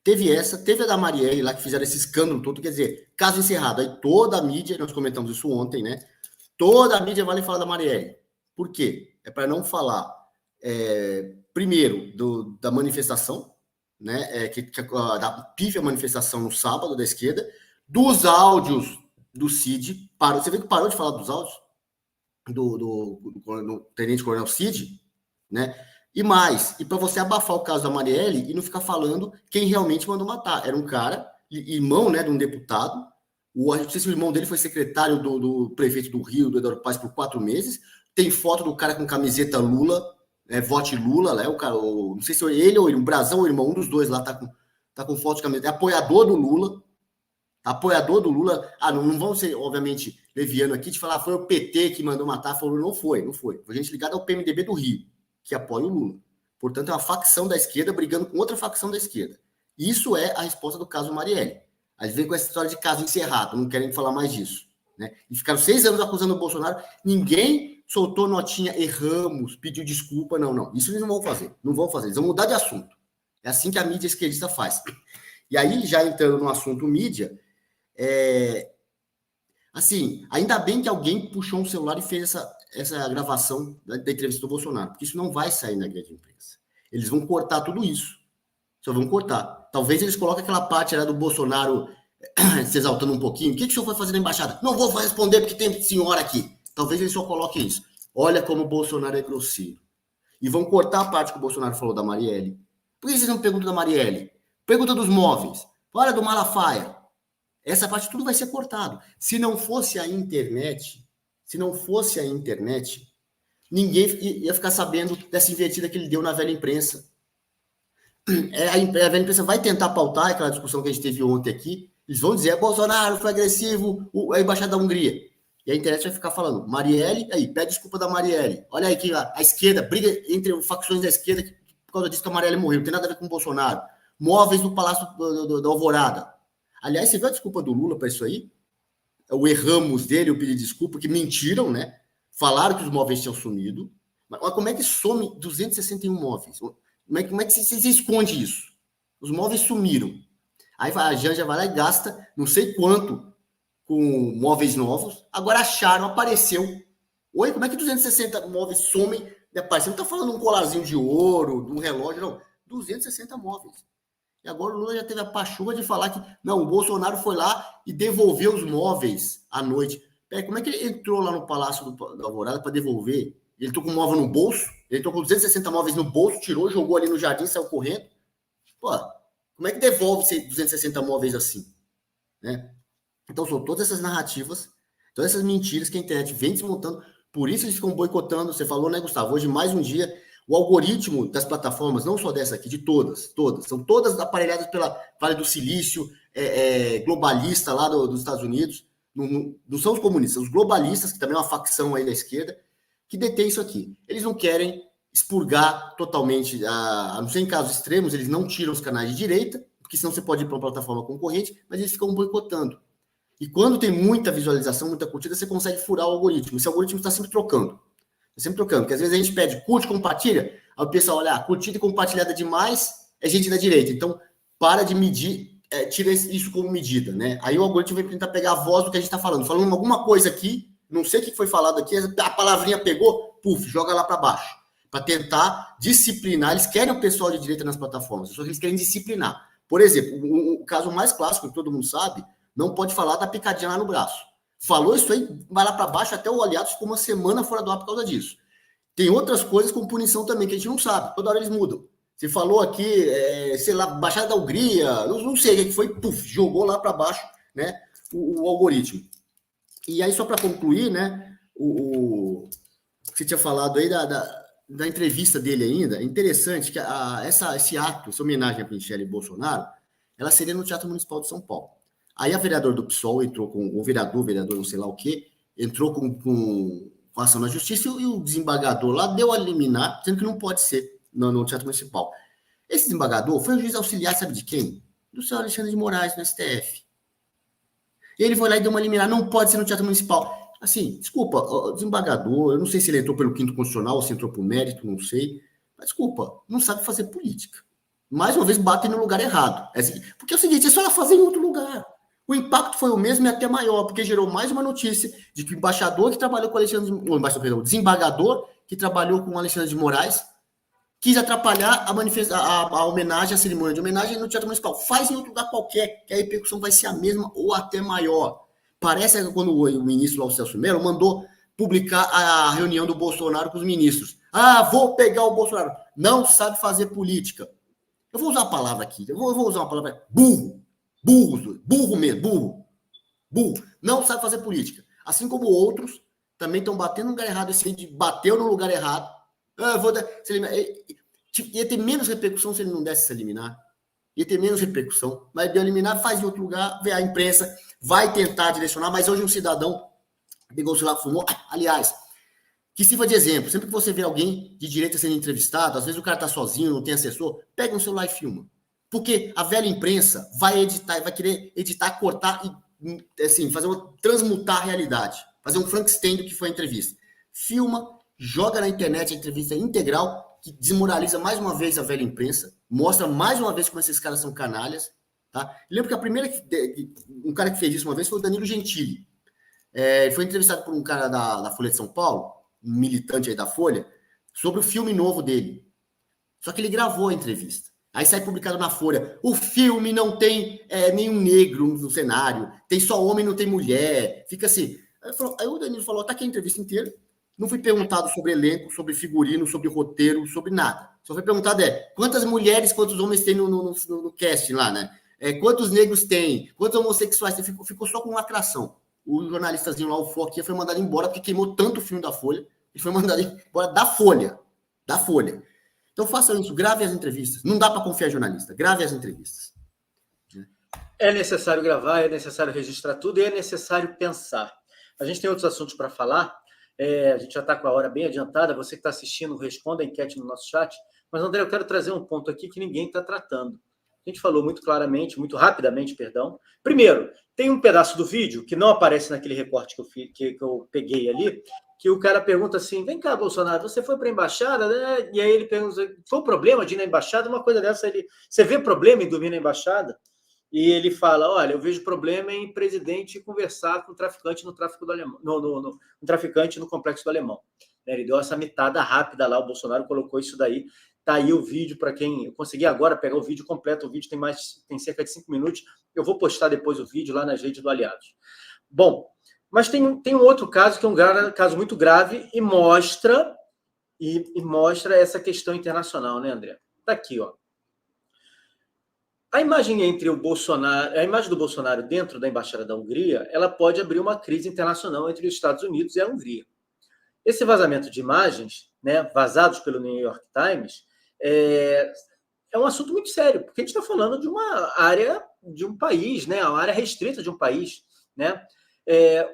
Teve a da Marielle lá, que fizeram esse escândalo todo, quer dizer, caso encerrado. Aí toda a mídia, nós comentamos isso ontem, né? Toda a mídia vai falar da Marielle. Por quê? É para não falar, primeiro, da manifestação, né? Da pífia manifestação no sábado da esquerda, dos áudios do Cid. Você vê que parou de falar dos áudios do tenente-coronel Cid, né? E para você abafar o caso da Marielle e não ficar falando quem realmente mandou matar. Era um cara, irmão, né, de um deputado. Não sei se o irmão dele foi secretário do prefeito do Rio, do Eduardo Paes, por 4 meses. Tem foto do cara com camiseta Lula, vote Lula, né? Não sei se é ele ou ele, um brasão ou irmão, um dos dois lá tá com foto de camiseta. É apoiador do Lula. Apoiador do Lula. Não vão ser, obviamente, leviano aqui de falar foi o PT que mandou matar. Falou, não foi. Foi gente ligada ao PMDB do Rio, que apoia o Lula. Portanto, é uma facção da esquerda brigando com outra facção da esquerda. Isso é a resposta do caso Marielle. Aí vem com essa história de caso encerrado, não querem falar mais disso. Né? E ficaram 6 anos acusando o Bolsonaro, ninguém soltou notinha, erramos, pediu desculpa, não. Isso eles não vão fazer, eles vão mudar de assunto. É assim que a mídia esquerdista faz. E aí, já entrando no assunto mídia, assim, ainda bem que alguém puxou um celular e fez essa gravação da entrevista do Bolsonaro, porque isso não vai sair na grande imprensa. Eles vão cortar tudo isso. Só vão cortar. Talvez eles coloquem aquela parte do Bolsonaro se exaltando um pouquinho. O que o senhor foi fazer na embaixada? Não vou responder porque tem senhora aqui. Talvez eles só coloquem isso. Olha como o Bolsonaro é grosseiro. E vão cortar a parte que o Bolsonaro falou da Marielle. Por que vocês não perguntam da Marielle? Pergunta dos móveis. Fala do Malafaia. Essa parte tudo vai ser cortado. Se não fosse a internet, ninguém ia ficar sabendo dessa invertida que ele deu na velha imprensa. A velha imprensa vai tentar pautar aquela discussão que a gente teve ontem aqui. Eles vão dizer, Bolsonaro foi agressivo, a embaixada da Hungria. E a internet vai ficar falando, Marielle, pede desculpa da Marielle. Olha aí que a esquerda, briga entre facções da esquerda por causa disso que a Marielle morreu. Não tem nada a ver com o Bolsonaro. Móveis do Palácio da Alvorada. Aliás, você viu a desculpa do Lula para isso aí? O erramos dele, o pedir desculpa, que mentiram, né? Falaram que os móveis tinham sumido. Mas como é que some 261 móveis? Como é que você esconde isso? Os móveis sumiram. Aí a Janja vai lá e gasta não sei quanto com móveis novos. Agora acharam, apareceu. Oi, como é que 260 móveis somem? Você não está falando um colarzinho de ouro, de um relógio, não. 260 móveis. E agora o Lula já teve a pachorra de falar que não, o Bolsonaro foi lá e devolveu os móveis à noite. Como é que ele entrou lá no Palácio da Alvorada para devolver? Ele entrou com um móvel no bolso, ele entrou com 260 móveis no bolso, tirou, jogou ali no jardim, saiu correndo. Pô, como é que devolve 260 móveis assim? Né? Então, são todas essas narrativas, todas essas mentiras que a internet vem desmontando. Por isso eles ficam boicotando. Você falou, né, Gustavo? Hoje, mais um dia, O algoritmo das plataformas, não só dessa aqui, de todas, são todas aparelhadas pela Vale do Silício, globalista lá dos Estados Unidos, não são os comunistas, os globalistas, que também é uma facção aí da esquerda, que detém isso aqui. Eles não querem expurgar totalmente, a não ser em casos extremos, eles não tiram os canais de direita, porque senão você pode ir para uma plataforma concorrente, mas eles ficam boicotando. E quando tem muita visualização, muita curtida, você consegue furar o algoritmo. Esse algoritmo está sempre trocando. Porque às vezes a gente pede curte, compartilha, aí o pessoal olha, curtida e compartilhada demais é gente da direita. Então, para de medir, tira isso como medida, né? Aí o algoritmo vai tentar pegar a voz do que a gente está falando. Falando alguma coisa aqui, não sei o que foi falado aqui, a palavrinha pegou, joga lá para baixo. Para tentar disciplinar, eles querem o pessoal de direita nas plataformas, só que eles querem disciplinar. Por exemplo, o caso mais clássico, que todo mundo sabe, não pode falar da picadinha lá no braço. Falou isso aí, vai lá para baixo, até o Aliados ficou uma semana fora do ar por causa disso. Tem outras coisas com punição também, que a gente não sabe, toda hora eles mudam. Você falou aqui, sei lá, Baixada da Hungria, não sei o que foi, jogou lá para baixo, né, o algoritmo. E aí, só para concluir, né, o que você tinha falado aí da entrevista dele ainda, é interessante que esse ato, essa homenagem a Michele Bolsonaro, ela seria no Teatro Municipal de São Paulo. Aí a vereadora do PSOL entrou com o vereador não sei lá o quê, entrou com ação na justiça e o desembargador lá deu a liminar, dizendo que não pode ser no Teatro Municipal. Esse desembargador foi o juiz auxiliar, sabe de quem? Do senhor Alexandre de Moraes, no STF. Ele foi lá e deu uma liminar, não pode ser no Teatro Municipal. Assim, desculpa, o desembargador, eu não sei se ele entrou pelo quinto constitucional ou se entrou por mérito, não sei, mas desculpa, não sabe fazer política. Mais uma vez, batem no lugar errado. Porque é o seguinte, é só ela fazer em outro lugar. O impacto foi o mesmo e até maior, porque gerou mais uma notícia de que o embaixador que trabalhou com o desembargador que trabalhou com o Alexandre de Moraes quis atrapalhar a homenagem, a cerimônia de homenagem no Teatro Municipal. Faz em outro lugar qualquer, que a repercussão vai ser a mesma ou até maior. Parece que quando o ministro lá, o Celso Mello, mandou publicar a reunião do Bolsonaro com os ministros. Vou pegar o Bolsonaro. Não sabe fazer política. Eu vou usar a palavra aqui. Eu vou usar uma palavra. Burro. Burro mesmo. Burro. Não sabe fazer política. Assim como outros também estão batendo no lugar errado. Esse bateu no lugar errado. Ia ter menos repercussão se ele não desse se eliminar. Ia ter menos repercussão. Mas deu eliminar, faz em outro lugar, vê a imprensa, vai tentar direcionar, mas hoje um cidadão pegou o celular, fumou. Aliás, que sirva de exemplo. Sempre que você vê alguém de direita sendo entrevistado, às vezes o cara está sozinho, não tem assessor, pega um celular e filma. Porque a velha imprensa vai editar, vai querer editar, cortar e assim, transmutar a realidade. Fazer um Frankenstein do que foi a entrevista. Filma, joga na internet a entrevista integral, que desmoraliza mais uma vez a velha imprensa, mostra mais uma vez como esses caras são canalhas. Tá? Lembro que um cara que fez isso uma vez foi o Danilo Gentili. Ele foi entrevistado por um cara da Folha de São Paulo, um militante aí da Folha, sobre o filme novo dele. Só que ele gravou a entrevista. Aí sai publicado na Folha. O filme não tem nenhum negro no cenário, tem só homem, não tem mulher. Fica assim. Aí o Danilo falou, tá aqui a entrevista inteira. Não fui perguntado sobre elenco, sobre figurino, sobre roteiro, sobre nada. Só foi perguntado quantas mulheres, quantos homens tem no casting lá, né? Quantos negros tem, quantos homossexuais tem. Ficou só com uma atração. O jornalistazinho lá, o Forquinha, foi mandado embora porque queimou tanto o filme da Folha. Ele foi mandado embora da Folha. Da Folha. Então façam isso, grave as entrevistas. Não dá para confiar em jornalista, grave as entrevistas. É necessário gravar, é necessário registrar tudo e é necessário pensar. A gente tem outros assuntos para falar. A gente já está com a hora bem adiantada. Você que está assistindo, responda a enquete no nosso chat. Mas, André, eu quero trazer um ponto aqui que ninguém está tratando. A gente falou muito claramente, muito rapidamente, perdão. Primeiro, tem um pedaço do vídeo que não aparece naquele recorte que eu peguei ali, que o cara pergunta assim, vem cá, Bolsonaro, você foi para a embaixada, né? E aí ele pergunta, foi um problema de ir na embaixada? Uma coisa dessa, você vê problema em dormir na embaixada? E ele fala, olha, eu vejo problema em presidente conversar com o traficante no tráfico do Alemão, um traficante no Complexo do Alemão. Ele deu essa mitada rápida lá, o Bolsonaro colocou isso daí. Tá aí o vídeo para quem... Eu consegui agora pegar o vídeo completo, o vídeo tem cerca de 5 minutos. Eu vou postar depois o vídeo lá nas redes do Aliados. Bom, mas tem um outro caso que é um caso muito grave e mostra essa questão internacional, né, André? Tá aqui, ó. A imagem do Bolsonaro dentro da Embaixada da Hungria, ela pode abrir uma crise internacional entre os Estados Unidos e a Hungria. esse vazamento de imagens, né, vazados pelo New York Times, é um assunto muito sério, porque a gente está falando de uma área de um país, né, uma área restrita de um país, né?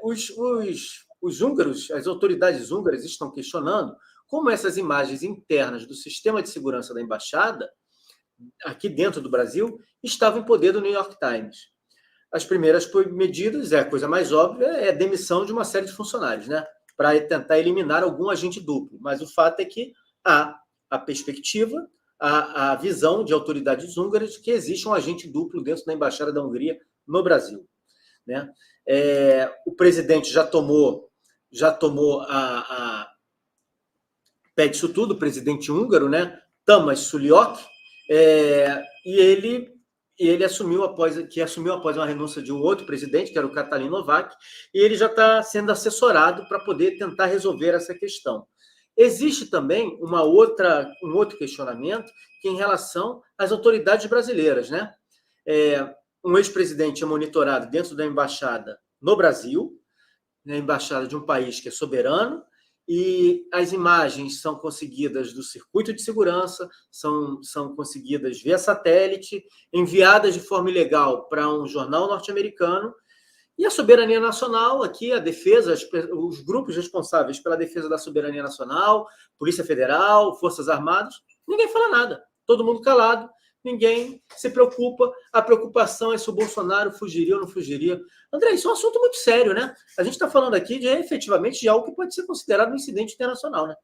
Os húngaros, as autoridades húngaras estão questionando como essas imagens internas do sistema de segurança da embaixada, aqui dentro do Brasil, estavam em poder do New York Times. As primeiras medidas, a coisa mais óbvia, é a demissão de uma série de funcionários, né? Para tentar eliminar algum agente duplo. Mas o fato é que há a perspectiva, a visão de autoridades húngaras de que existe um agente duplo dentro da Embaixada da Hungria no Brasil, né? O presidente já tomou pede isso tudo, o presidente húngaro, né? Tamás Suliok, e ele assumiu após uma renúncia de um outro presidente, que era o Katalin Novák, e ele já está sendo assessorado para poder tentar resolver essa questão. Existe também um outro questionamento que é em relação às autoridades brasileiras, né? Um ex-presidente é monitorado dentro da embaixada no Brasil, na embaixada de um país que é soberano, e as imagens são conseguidas do circuito de segurança, são conseguidas via satélite, enviadas de forma ilegal para um jornal norte-americano, e a soberania nacional, aqui a defesa, os grupos responsáveis pela defesa da soberania nacional, Polícia Federal, Forças Armadas, ninguém fala nada, todo mundo calado, ninguém se preocupa. A preocupação é se o Bolsonaro fugiria ou não fugiria. André, isso é um assunto muito sério, né? A gente está falando aqui efetivamente de algo que pode ser considerado um incidente internacional, né?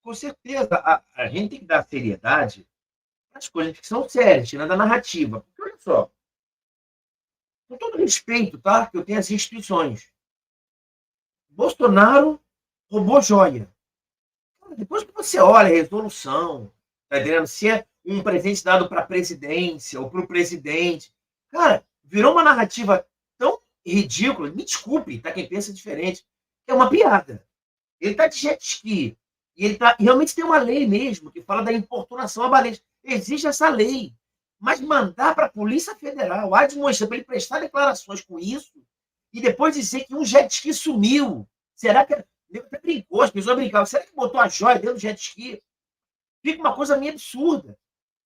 Com certeza. A gente tem que dar seriedade às coisas que são sérias, tirando a narrativa. Porque, olha só, com todo respeito, tá? Que eu tenho as instituições. Bolsonaro roubou joia. Depois que você olha a resolução, tá entendendo? Se é um presente dado para a presidência ou para o presidente, cara, virou uma narrativa tão ridícula. Me desculpe, tá? Quem pensa diferente, é uma piada. Ele tá de jet ski e ele tá realmente tem uma lei mesmo que fala da importunação a baleias. Existe essa lei, mas mandar para a Polícia Federal, admoestar para ele prestar declarações com isso e depois dizer que um jet ski sumiu. Será que ele até brincou? As pessoas brincavam. Será que botou a joia dentro do jet ski? Fica uma coisa meio absurda.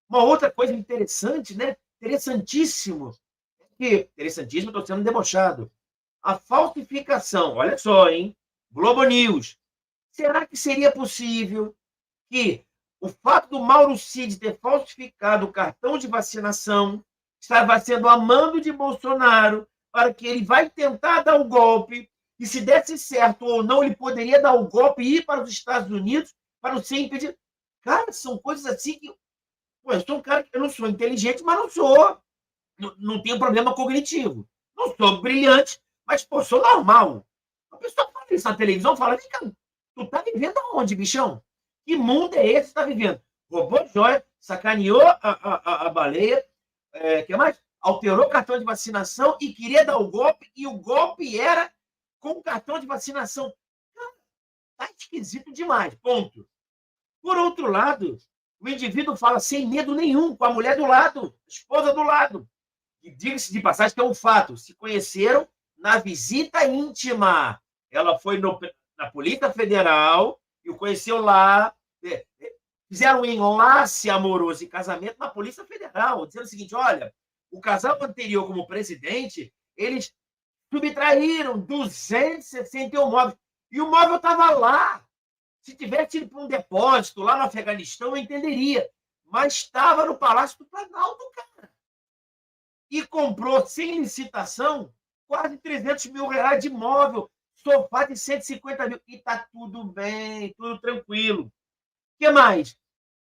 Uma outra coisa interessante, né? Interessantíssimo, estou sendo debochado. A falsificação, olha só, hein? Globo News. Será que seria possível que o fato do Mauro Cid ter falsificado o cartão de vacinação estava sendo a mando de Bolsonaro para que ele vai tentar dar o golpe e se desse certo ou não, ele poderia dar o golpe e ir para os Estados Unidos para não ser impedido? Cara, são coisas assim que... Pô, eu sou um cara que eu não sou inteligente, mas não tenho problema cognitivo. Não sou brilhante, mas, pô, sou normal. A pessoa fala isso na televisão, fala, vem cá, tu tá vivendo aonde, bichão? Que mundo é esse que tá vivendo? Roubou joia, sacaneou a baleia, que mais? Alterou o cartão de vacinação e queria dar o golpe, e o golpe era com o cartão de vacinação. Cara, tá esquisito demais, ponto. Por outro lado, o indivíduo fala sem medo nenhum, com a mulher do lado, a esposa do lado. E diga-se de passagem que é um fato, se conheceram na visita íntima. Ela foi na Polícia Federal e o conheceu lá, fizeram um enlace amoroso e casamento na Polícia Federal, dizendo o seguinte, olha, o casal anterior como presidente, eles subtraíram 261 móveis, e o móvel estava lá. Se tivesse ido para um depósito lá no Afeganistão, eu entenderia. Mas estava no Palácio do Planalto, cara. E comprou, sem licitação, quase 300 mil reais de móvel, sofá de 150 mil. E está tudo bem, tudo tranquilo. O que mais?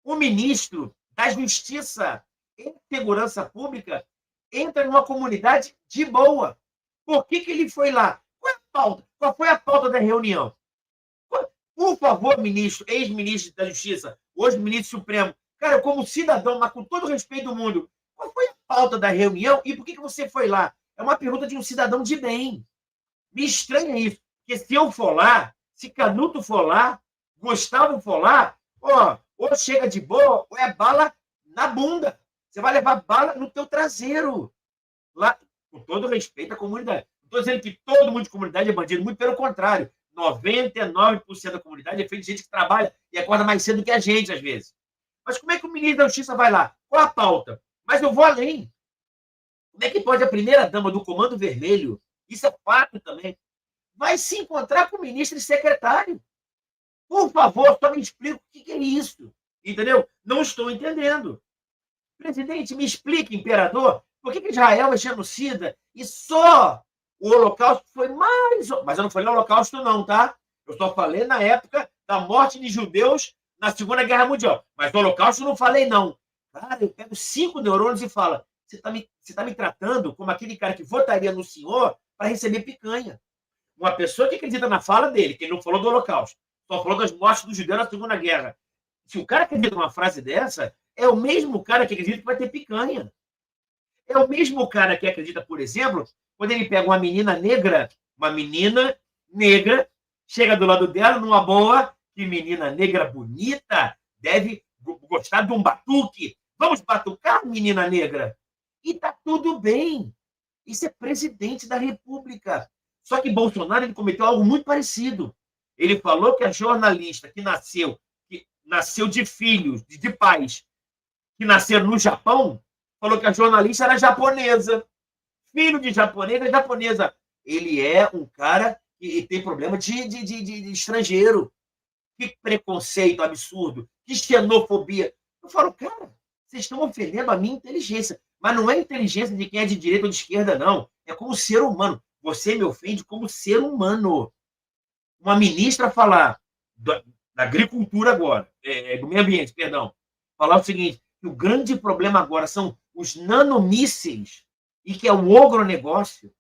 O ministro da Justiça e Segurança Pública entra numa comunidade de boa. Por que ele foi lá? Qual é a pauta? Qual foi a pauta da reunião? Por favor, ministro, ex-ministro da Justiça, hoje ministro Supremo, cara, como cidadão, mas com todo o respeito do mundo, qual foi a pauta da reunião e por que você foi lá? É uma pergunta de um cidadão de bem. Me estranha isso, porque se eu for lá, se Canuto for lá, Gustavo for lá, ou chega de boa, ou é bala na bunda. Você vai levar bala no teu traseiro. Lá, com todo respeito à comunidade. Não estou dizendo que todo mundo de comunidade é bandido, muito pelo contrário. 99% da comunidade é feito de gente que trabalha e acorda mais cedo que a gente, às vezes. Mas como é que o ministro da Justiça vai lá? Qual a pauta? Mas eu vou além. Como é que pode a primeira-dama do Comando Vermelho, isso é fato também, vai se encontrar com o ministro e secretário? Por favor, só me explica o que é isso. Entendeu? Não estou entendendo. Presidente, me explique, imperador, por que Israel é genocida e só o Holocausto foi mais... Mas eu não falei Holocausto não, tá? Eu só falei na época da morte de judeus na Segunda Guerra Mundial. Mas o Holocausto eu não falei, não. Cara, eu pego 5 neurônios e falo, você tá me tratando como aquele cara que votaria no senhor para receber picanha. Uma pessoa que acredita na fala dele, que ele não falou do Holocausto, só falou das mortes dos judeus na Segunda Guerra. Se o cara acredita numa frase dessa, é o mesmo cara que acredita que vai ter picanha. É o mesmo cara que acredita, por exemplo, quando ele pega uma menina negra, chega do lado dela numa boa, que menina negra bonita, deve gostar de um batuque. Vamos batucar, menina negra? E tá tudo bem. Isso é presidente da República. Só que Bolsonaro ele cometeu algo muito parecido. Ele falou que a jornalista que nasceu de filhos, de pais, que nasceram no Japão, falou que a jornalista era japonesa. Filho de japonesa é japonesa. Ele é um cara que tem problema de estrangeiro. Que preconceito absurdo. Que xenofobia. Eu falo, cara, vocês estão ofendendo a minha inteligência. Mas não é a inteligência de quem é de direita ou de esquerda, não. É como ser humano. Você me ofende como ser humano. Uma ministra falar da agricultura agora, do meio ambiente, perdão, falar o seguinte, que o grande problema agora são os nanomísseis e que é o agronegócio.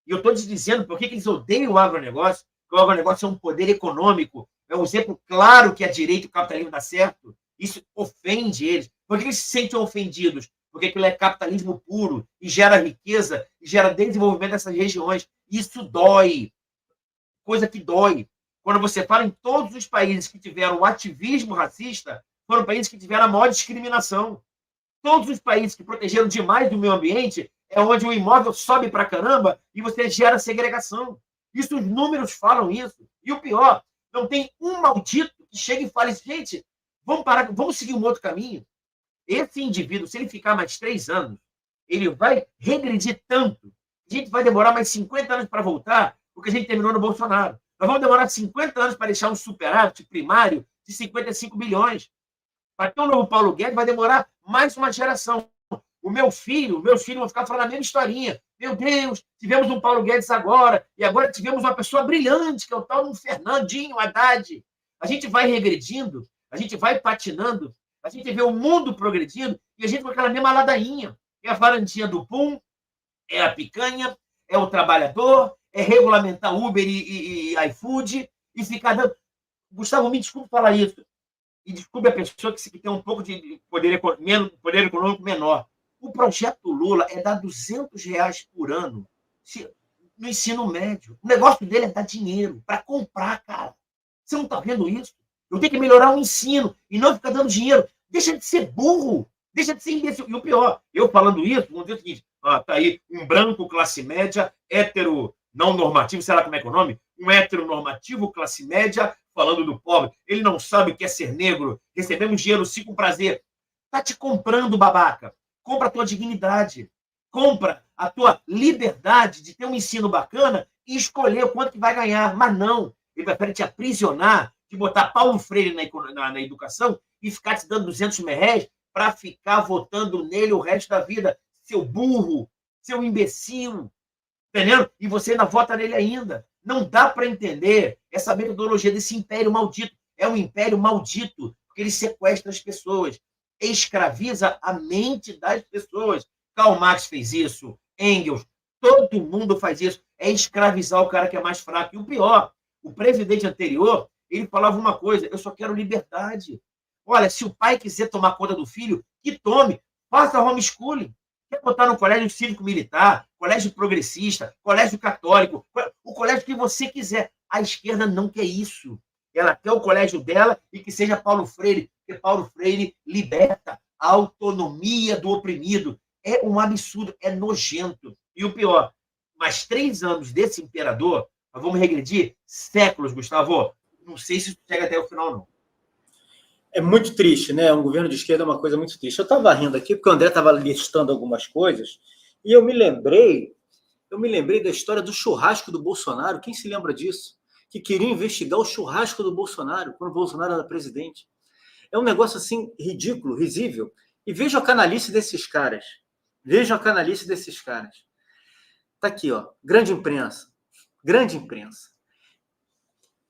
E eu estou te dizendo por que eles odeiam o agronegócio, porque o agronegócio é um poder econômico, é um exemplo claro que a direita e o capitalismo dá certo. Isso ofende eles. Por que eles se sentem ofendidos? Porque aquilo é capitalismo puro e gera riqueza e gera desenvolvimento dessas regiões. Isso dói. Coisa que dói. Quando você fala em todos os países que tiveram o ativismo racista, foram países que tiveram a maior discriminação. Todos os países que protegeram demais do meio ambiente é onde o imóvel sobe pra caramba e você gera segregação. Isso, os números falam isso. E o pior, não tem um maldito que chegue e fale, gente, vamos parar, vamos seguir um outro caminho. Esse indivíduo, se ele ficar mais 3 anos, ele vai regredir tanto. A gente vai demorar mais 50 anos para voltar, porque a gente terminou no Bolsonaro. Nós vamos demorar 50 anos para deixar um superávit primário de 55 bilhões. Para ter um novo Paulo Guedes, vai demorar mais uma geração. Meus filhos vão ficar falando a mesma historinha. Meu Deus, tivemos um Paulo Guedes agora, e agora tivemos uma pessoa brilhante, que é o tal do Fernandinho Haddad. A gente vai regredindo, a gente vai patinando, a gente vê o mundo progredindo, e a gente com aquela mesma ladainha. É a varandinha do pum, é a picanha, é o trabalhador, é regulamentar Uber e iFood, e ficar dando... Gustavo, me desculpe falar isso, e desculpe a pessoa que tem um pouco de poder econômico menor. O projeto Lula é dar R$200 por ano no ensino médio. O negócio dele é dar dinheiro para comprar, cara. Você não está vendo isso? Eu tenho que melhorar o ensino e não ficar dando dinheiro. Deixa de ser burro, deixa de ser imbecil. E o pior, eu falando isso, vamos dizer o seguinte, tá aí um branco classe média, hétero não normativo, sei lá como é que é o nome, um heteronormativo classe média falando do pobre. Ele não sabe o que é ser negro. Recebemos dinheiro sim com prazer. Tá te comprando, babaca. Compra a tua dignidade. Compra a tua liberdade de ter um ensino bacana e escolher o quanto que vai ganhar. Mas não. Ele prefere te aprisionar, de botar Paulo Freire na educação e ficar te dando R$200 para ficar votando nele o resto da vida. Seu burro, seu imbecil. Entendeu? E você ainda vota nele ainda. Não dá para entender essa metodologia desse império maldito. É um império maldito, porque ele sequestra as pessoas, escraviza a mente das pessoas. Karl Marx fez isso, Engels, todo mundo faz isso. É escravizar o cara que é mais fraco. E o pior, o presidente anterior, ele falava uma coisa, eu só quero liberdade. Olha, se o pai quiser tomar conta do filho, que tome, faça homeschooling. Quer botar no colégio cívico-militar, colégio progressista, colégio católico, o colégio que você quiser. A esquerda não quer isso. Ela quer o colégio dela e que seja Paulo Freire, porque Paulo Freire liberta a autonomia do oprimido. É um absurdo, é nojento. E o pior, mais 3 anos desse imperador Mas vamos regredir séculos, Gustavo. Não sei se chega até o final, não. É muito triste, né? Um governo de esquerda é uma coisa muito triste. Eu estava rindo aqui porque o André estava listando algumas coisas e eu me lembrei da história do churrasco do Bolsonaro. Quem se lembra disso? Que queria investigar o churrasco do Bolsonaro quando o Bolsonaro era presidente. É um negócio assim ridículo, risível. E veja a canalice desses caras. Vejam a canalice desses caras. Tá aqui, ó. Grande imprensa. Grande imprensa.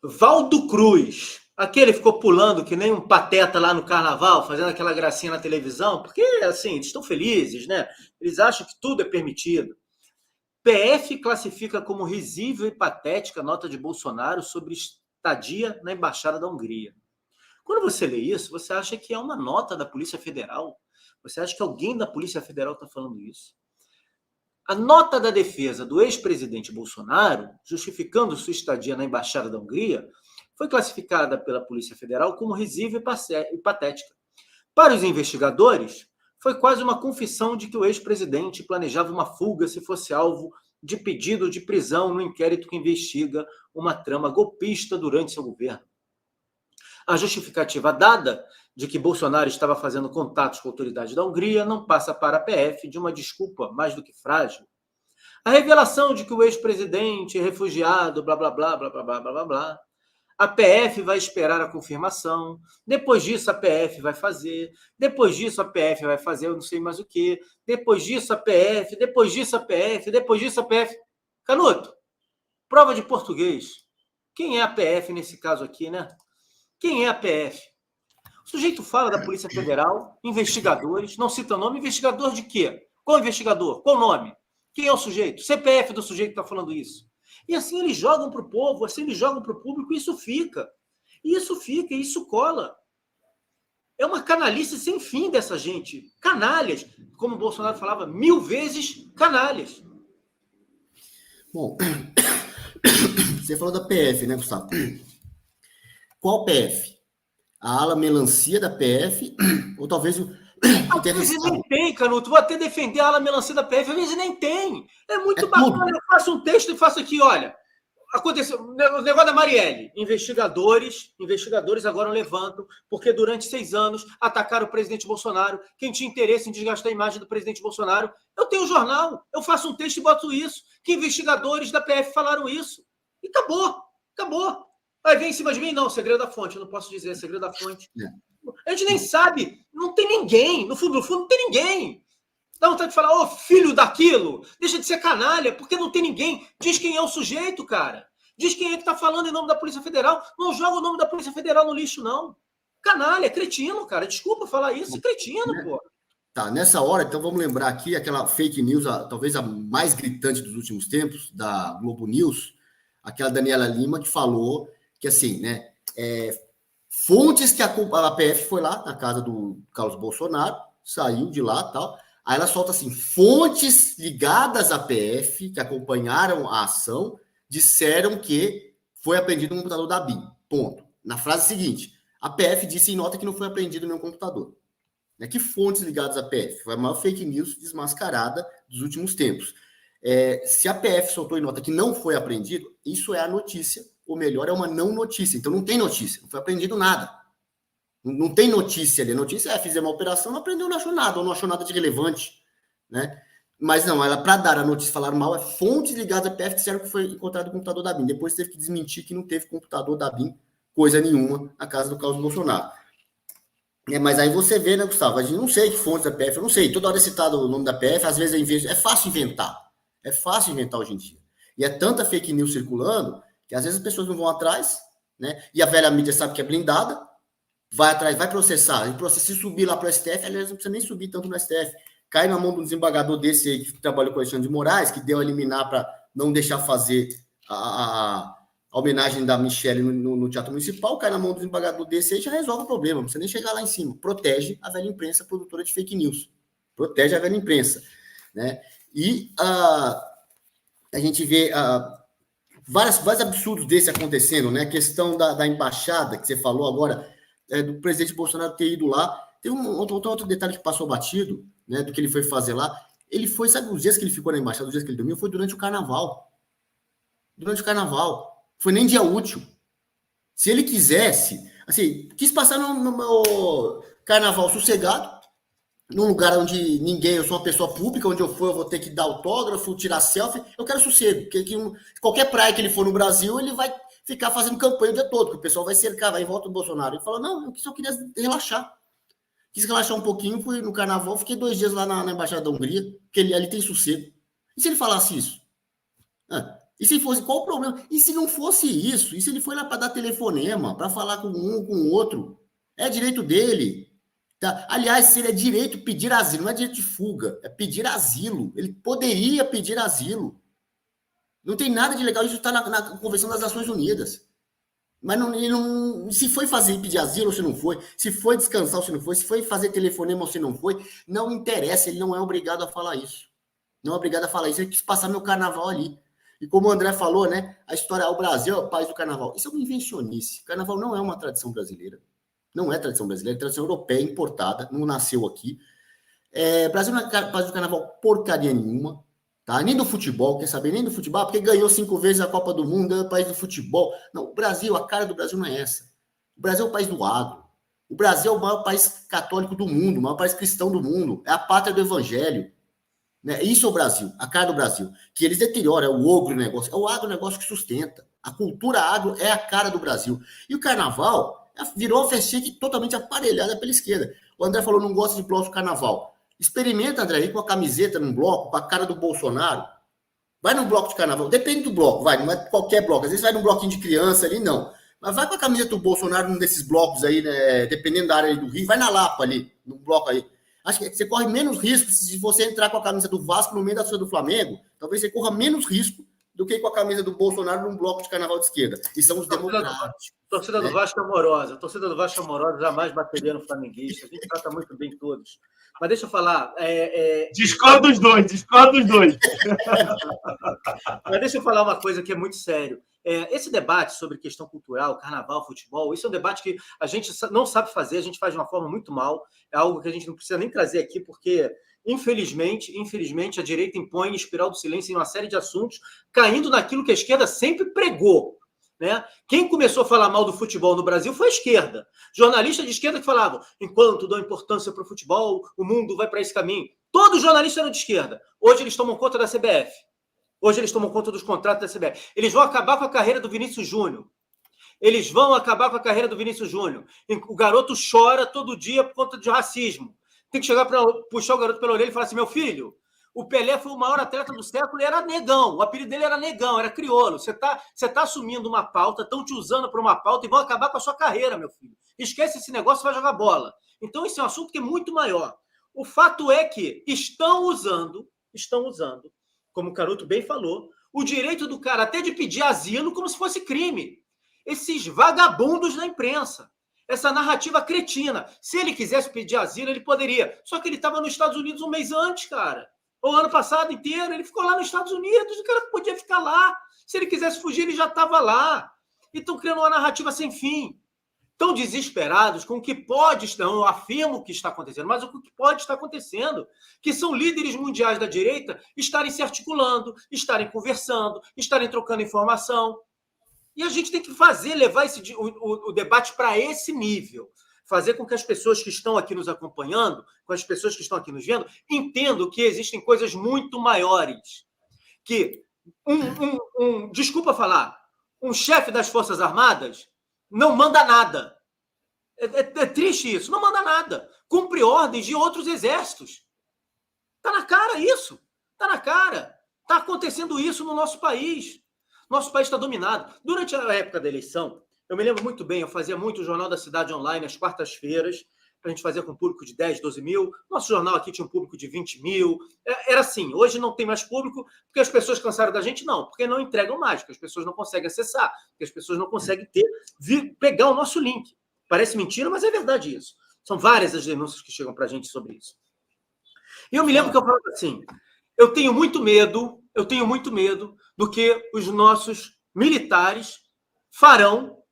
Valdo Cruz. Aquele ficou pulando que nem um pateta lá no carnaval, fazendo aquela gracinha na televisão, porque, assim, eles estão felizes, né? Eles acham que tudo é permitido. PF classifica como risível e patética a nota de Bolsonaro sobre estadia na Embaixada da Hungria. Quando você lê isso, você acha que é uma nota da Polícia Federal? Você acha que alguém da Polícia Federal está falando isso? A nota da defesa do ex-presidente Bolsonaro, justificando sua estadia na Embaixada da Hungria, foi classificada pela Polícia Federal como risível e patética. Para os investigadores, foi quase uma confissão de que o ex-presidente planejava uma fuga se fosse alvo de pedido de prisão no inquérito que investiga uma trama golpista durante seu governo. A justificativa dada de que Bolsonaro estava fazendo contatos com a autoridade da Hungria não passa para a PF de uma desculpa mais do que frágil. A revelação de que o ex-presidente é refugiado, blá, blá, blá, blá, blá, blá, blá, blá. A PF vai esperar a confirmação, depois disso a PF vai fazer, depois disso a PF vai fazer eu não sei mais o que, depois disso a PF, depois disso a PF, depois disso a PF. Canuto, prova de português. Quem é a PF nesse caso aqui, né? Quem é a PF? O sujeito fala da Polícia Federal, investigadores, não cita nome, investigador de quê? Qual investigador? Qual nome? Quem é o sujeito? CPF do sujeito que está falando isso. E assim eles jogam para o povo, assim eles jogam para o público, e isso fica. E isso cola. É uma canalice sem fim dessa gente. Canalhas, como o Bolsonaro falava, 1000 vezes canalhas. Bom, você falou da PF, né, Gustavo? Qual PF? A ala melancia da PF, ou talvez o... Às vezes nem tem, Canuto. Vou até defender a ala melancia da PF, às vezes nem tem. É muito bacana. Tudo. Eu faço um texto e faço aqui, olha. Aconteceu o negócio da Marielle. Investigadores agora levantam, porque durante 6 anos atacaram o presidente Bolsonaro. Quem tinha interesse em desgastar a imagem do presidente Bolsonaro. Eu tenho um jornal, eu faço um texto e boto isso. Que investigadores da PF falaram isso. E acabou. Aí vem em cima de mim, não, segredo da fonte. Eu não posso dizer, segredo da fonte. A gente nem sabe, não tem ninguém. No fundo, não tem ninguém. Dá vontade de falar, filho daquilo, deixa de ser canalha, porque não tem ninguém. Diz quem é o sujeito, cara. Diz quem é que está falando em nome da Polícia Federal. Não joga o nome da Polícia Federal no lixo, não. Canalha, cretino, cara. Desculpa falar isso, cretino, pô. Tá, nessa hora, então vamos lembrar aqui aquela fake news, talvez a mais gritante dos últimos tempos, da Globo News, aquela Daniela Lima, que falou que, assim, né, fontes que a PF foi lá na casa do Carlos Bolsonaro, saiu de lá e tal. Aí ela solta assim, fontes ligadas à PF, que acompanharam a ação, disseram que foi apreendido um computador da BIM. Ponto. Na frase seguinte, a PF disse em nota que não foi apreendido nenhum computador. Que fontes ligadas à PF? Foi a maior fake news desmascarada dos últimos tempos. Se a PF soltou em nota que não foi apreendido, isso é a notícia, ou melhor, é uma não notícia. Então não tem notícia, não foi apreendido nada. Não tem notícia ali. A notícia é, fizemos uma operação, não aprendeu, não achou nada, ou não achou nada de relevante, né? Mas não, ela, para dar a notícia, falaram mal, fontes ligadas à PF que disseram que foi encontrado o computador da BIM. Depois teve que desmentir que não teve computador da BIM, coisa nenhuma, na casa do Carlos Bolsonaro. Mas aí você vê, né, Gustavo? A gente não sei que fontes da PF, eu não sei. Toda hora é citado o nome da PF, às vezes é fácil inventar. É fácil inventar hoje em dia. E é tanta fake news circulando que às vezes as pessoas não vão atrás, né? E a velha mídia sabe que é blindada, vai atrás, vai processar. E se subir lá para o STF, aliás, não precisa nem subir tanto no STF. Cai na mão de um desembargador desse aí que trabalhou com o Alexandre de Moraes, que deu a liminar para não deixar fazer a homenagem da Michelle no Teatro Municipal, cai na mão do desembargador desse aí e já resolve o problema. Não precisa nem chegar lá em cima. Protege a velha imprensa produtora de fake news. Protege a velha imprensa, né? E a gente vê vários absurdos desse acontecendo, né? A questão da embaixada, que você falou agora, do presidente Bolsonaro ter ido lá. Tem outro detalhe que passou batido, né, do que ele foi fazer lá. Ele foi, sabe, os dias que ele ficou na embaixada, os dias que ele dormiu, foi durante o carnaval. durante o carnaval. Foi nem dia útil. Se ele quisesse, assim, quis passar no meu carnaval sossegado, num lugar onde ninguém, eu sou uma pessoa pública, onde eu for, eu vou ter que dar autógrafo, tirar selfie, eu quero sossego, porque qualquer praia que ele for no Brasil, ele vai ficar fazendo campanha o dia todo, que o pessoal vai cercar, vai em volta do Bolsonaro. Ele fala, não, eu só queria relaxar. Quis relaxar um pouquinho, fui no carnaval, fiquei 2 dias lá na Embaixada da Hungria, porque ali tem sossego. E se ele falasse isso? E se fosse, qual o problema? E se não fosse isso? E se ele foi lá para dar telefonema, para falar com um, com o outro? É direito dele. Tá? Aliás, se ele é direito pedir asilo, não é direito de fuga, é pedir asilo. Ele poderia pedir asilo. Não tem nada de legal, isso está na Convenção das Nações Unidas. Mas se foi pedir asilo ou se não foi, se foi descansar ou se não foi, se foi fazer telefonema ou se não foi, não interessa, ele não é obrigado a falar isso. Não é obrigado a falar isso, ele quis passar meu carnaval ali. E como o André falou, né, a história, o Brasil é o país do carnaval. Isso é uma invencionice. O carnaval não é uma tradição brasileira. Não é tradição brasileira, é tradição europeia importada, não nasceu aqui. Brasil não é país do carnaval porcaria nenhuma. Tá? Nem do futebol, quer saber? Nem do futebol, porque ganhou 5 vezes a Copa do Mundo, é o país do futebol. Não, o Brasil, a cara do Brasil não é essa. O Brasil é o país do agro. O Brasil é o maior país católico do mundo, o maior país cristão do mundo. É a pátria do evangelho. Né? Isso é o Brasil, a cara do Brasil. Que eles deterioram, é o agronegócio. É o agronegócio que sustenta. A cultura agro é a cara do Brasil. E o carnaval virou uma festinha totalmente aparelhada pela esquerda. O André falou, não gosta de bloco de carnaval. Experimenta, André, ir com a camiseta num bloco, com a cara do Bolsonaro. Vai num bloco de carnaval. Depende do bloco, vai. Não é qualquer bloco. Às vezes vai num bloquinho de criança ali, não. Mas vai com a camiseta do Bolsonaro num desses blocos aí, né, dependendo da área aí do Rio. Vai na Lapa ali, num bloco aí. Acho que você corre menos risco se você entrar com a camisa do Vasco no meio da torcida do Flamengo. Talvez você corra menos risco do que com a camisa do Bolsonaro num bloco de carnaval de esquerda. E são os democráticos. Torcida do Vasco é amorosa. A torcida do Vasco é amorosa, jamais bateria no flamenguista. A gente trata muito bem todos. Mas deixa eu falar... Discordo dos dois. Mas deixa eu falar uma coisa que é muito sério. Esse debate sobre questão cultural, carnaval, futebol, isso é um debate que a gente não sabe fazer, a gente faz de uma forma muito mal. É algo que a gente não precisa nem trazer aqui, porque, infelizmente, a direita impõe espiral do silêncio em uma série de assuntos, caindo naquilo que a esquerda sempre pregou. Né? Quem começou a falar mal do futebol no Brasil foi a esquerda. Jornalistas de esquerda que falavam, enquanto dão importância para o futebol, o mundo vai para esse caminho. Todos os jornalistas eram de esquerda. Hoje eles tomam conta da CBF. Hoje eles tomam conta dos contratos da CBF. Eles vão acabar com a carreira do Vinícius Júnior. O garoto chora todo dia por conta de racismo. Tem que chegar para puxar o garoto pela orelha e falar assim, meu filho, o Pelé foi o maior atleta do século e era negão. O apelido dele era negão, era crioulo. Você tá assumindo uma pauta, estão te usando para uma pauta e vão acabar com a sua carreira, meu filho. Esquece esse negócio e vai jogar bola. Então, esse é um assunto que é muito maior. O fato é que estão usando, como o Caruto bem falou, o direito do cara até de pedir asilo como se fosse crime. Esses vagabundos da imprensa. Essa narrativa cretina. Se ele quisesse pedir asilo, ele poderia. Só que ele estava nos Estados Unidos um mês antes, cara. O ano passado inteiro, ele ficou lá nos Estados Unidos, o cara podia ficar lá. Se ele quisesse fugir, ele já estava lá. E estão criando uma narrativa sem fim. Estão desesperados com o que pode, não eu afirmo que está acontecendo, mas o que pode estar acontecendo, que são líderes mundiais da direita estarem se articulando, estarem conversando, estarem trocando informação. E a gente tem que levar o debate para esse nível. Fazer com que as pessoas que estão aqui nos acompanhando, com as pessoas que estão aqui nos vendo, entendam que existem coisas muito maiores. Que desculpa falar, um chefe das Forças Armadas não manda nada. É triste isso, não manda nada. Cumpre ordens de outros exércitos. Está na cara isso. Está na cara. Está acontecendo isso no nosso país. Nosso país está dominado. Durante a época da eleição, eu me lembro muito bem, eu fazia muito o Jornal da Cidade online às quartas-feiras, a gente fazia com um público de 10, 12 mil. Nosso jornal aqui tinha um público de 20 mil. Era assim, hoje não tem mais público porque as pessoas cansaram da gente, não, porque não entregam mais, porque as pessoas não conseguem acessar, porque as pessoas não conseguem pegar o nosso link. Parece mentira, mas é verdade isso. São várias as denúncias que chegam para a gente sobre isso. E eu me lembro que eu falava assim, eu tenho muito medo do que os nossos militares farão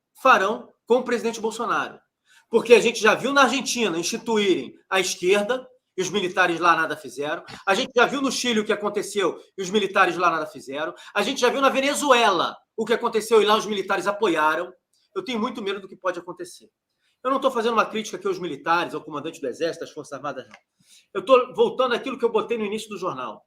com o presidente Bolsonaro. Porque a gente já viu na Argentina instituírem a esquerda e os militares lá nada fizeram. A gente já viu no Chile o que aconteceu e os militares lá nada fizeram. A gente já viu na Venezuela o que aconteceu e lá os militares apoiaram. Eu tenho muito medo do que pode acontecer. Eu não estou fazendo uma crítica aqui aos militares, ao comandante do Exército, das Forças Armadas, não. Eu estou voltando àquilo que eu botei no início do jornal.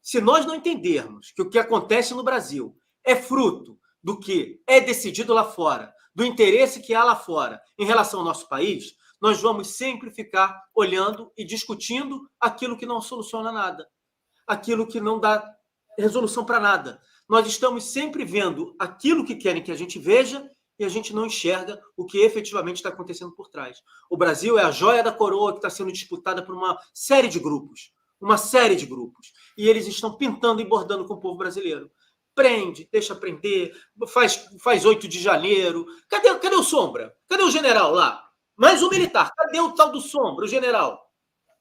Se nós não entendermos que o que acontece no Brasil é fruto do que é decidido lá fora, do interesse que há lá fora em relação ao nosso país, nós vamos sempre ficar olhando e discutindo aquilo que não soluciona nada, aquilo que não dá resolução para nada. Nós estamos sempre vendo aquilo que querem que a gente veja e a gente não enxerga o que efetivamente está acontecendo por trás. O Brasil é a joia da coroa que está sendo disputada por uma série de grupos, e eles estão pintando e bordando com o povo brasileiro. Prende, deixa prender, faz 8 de janeiro. Cadê o Sombra? Cadê o general lá? Mais um militar. Cadê o tal do Sombra, o general?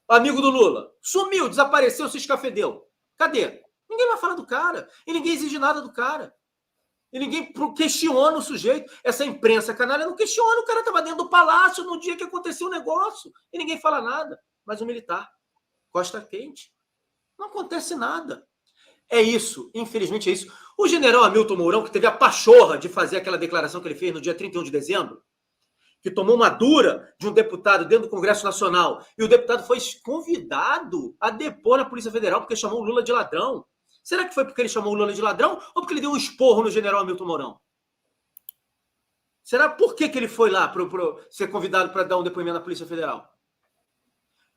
Amigo do Lula. Sumiu, desapareceu, se escafedeu. Cadê? Ninguém vai falar do cara. E ninguém exige nada do cara. E ninguém questiona o sujeito. Essa imprensa canalha não questiona. O cara estava dentro do palácio no dia que aconteceu o negócio. E ninguém fala nada. Mas o militar, costa quente. Não acontece nada. É isso. Infelizmente é isso. O general Hamilton Mourão, que teve a pachorra de fazer aquela declaração que ele fez no dia 31 de dezembro, que tomou uma dura de um deputado dentro do Congresso Nacional, e o deputado foi convidado a depor na Polícia Federal porque chamou o Lula de ladrão. Será que foi porque ele chamou o Lula de ladrão ou porque ele deu um esporro no general Hamilton Mourão? Será por que ele foi lá para ser convidado para dar um depoimento na Polícia Federal?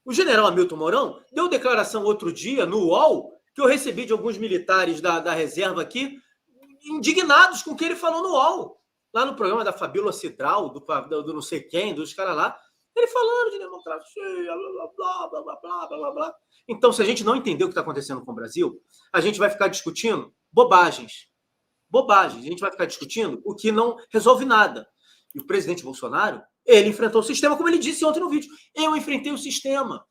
O general Hamilton Mourão deu declaração outro dia no UOL, que eu recebi de alguns militares da reserva aqui, indignados com o que ele falou no UOL. Lá no programa da Fabíola Cidral, do não sei quem, dos caras lá, ele falando de democracia, blá, blá, blá, blá, blá, blá. Então, se a gente não entender o que está acontecendo com o Brasil, a gente vai ficar discutindo bobagens. Bobagens. A gente vai ficar discutindo o que não resolve nada. E o presidente Bolsonaro, ele enfrentou o sistema, como ele disse ontem no vídeo. Eu enfrentei o sistema.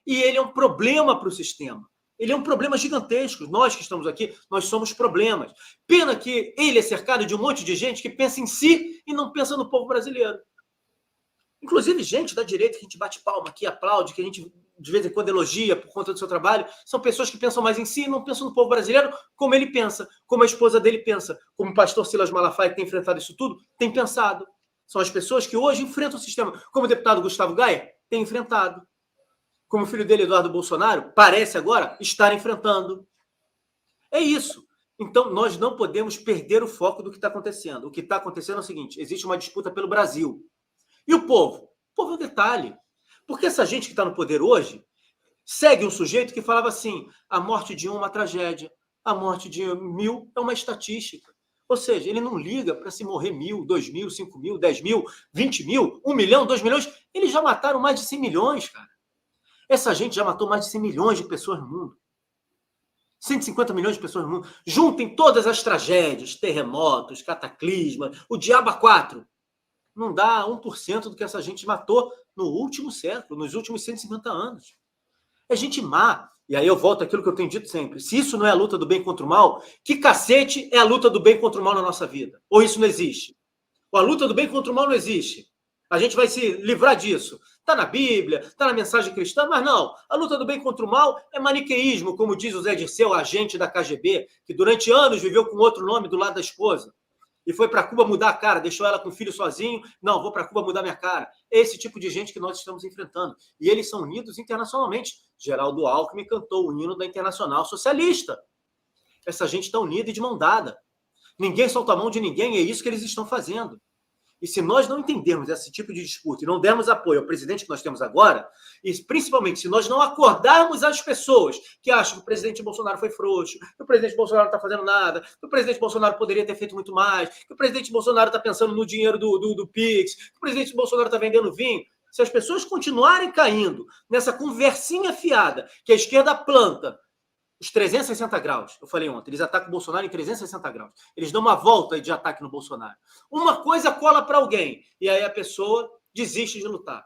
E ele é um problema para o sistema. Ele é um problema gigantesco. Nós que estamos aqui, nós somos problemas. Pena que ele é cercado de um monte de gente que pensa em si e não pensa no povo brasileiro. Inclusive, gente da direita que a gente bate palma aqui, aplaude, que a gente de vez em quando elogia por conta do seu trabalho, são pessoas que pensam mais em si e não pensam no povo brasileiro como ele pensa, como a esposa dele pensa, como o pastor Silas Malafaia, que tem enfrentado isso tudo, tem pensado. São as pessoas que hoje enfrentam o sistema, como o deputado Gustavo Gaia tem enfrentado. Como o filho dele, Eduardo Bolsonaro, parece agora estar enfrentando. É isso. Então, nós não podemos perder o foco do que está acontecendo. O que está acontecendo é o seguinte, existe uma disputa pelo Brasil. E o povo? O povo é um detalhe. Porque essa gente que está no poder hoje segue um sujeito que falava assim, a morte de um é uma tragédia, a morte de 1.000 é uma estatística. Ou seja, ele não liga para se morrer 1.000, 2.000, 5.000, 10.000, 20.000, 1 milhão, 2 milhões. Eles já mataram mais de 100 milhões, cara. Essa gente já matou mais de 100 milhões de pessoas no mundo. 150 milhões de pessoas no mundo. Juntem todas as tragédias, terremotos, cataclismas, o diabo a 4. Não dá 1% do que essa gente matou no último século, nos últimos 150 anos. É gente má. E aí eu volto àquilo que eu tenho dito sempre. Se isso não é a luta do bem contra o mal, que cacete é a luta do bem contra o mal na nossa vida? Ou isso não existe? Ou a luta do bem contra o mal não existe? A gente vai se livrar disso. Está na Bíblia, está na mensagem cristã, mas não. A luta do bem contra o mal é maniqueísmo, como diz o Zé Dirceu, agente da KGB, que durante anos viveu com outro nome do lado da esposa. E foi para Cuba mudar a cara, deixou ela com o filho sozinho. Não, vou para Cuba mudar minha cara. É esse tipo de gente que nós estamos enfrentando. E eles são unidos internacionalmente. Geraldo Alckmin cantou o hino da Internacional Socialista. Essa gente está unida e de mão dada. Ninguém solta a mão de ninguém, é isso que eles estão fazendo. E se nós não entendermos esse tipo de disputa e não dermos apoio ao presidente que nós temos agora, e principalmente se nós não acordarmos as pessoas que acham que o presidente Bolsonaro foi frouxo, que o presidente Bolsonaro não está fazendo nada, que o presidente Bolsonaro poderia ter feito muito mais, que o presidente Bolsonaro está pensando no dinheiro do Pix, que o presidente Bolsonaro está vendendo vinho, se as pessoas continuarem caindo nessa conversinha fiada que a esquerda planta, os 360 graus, eu falei ontem, eles atacam o Bolsonaro em 360 graus. Eles dão uma volta de ataque no Bolsonaro. Uma coisa cola para alguém, e aí a pessoa desiste de lutar.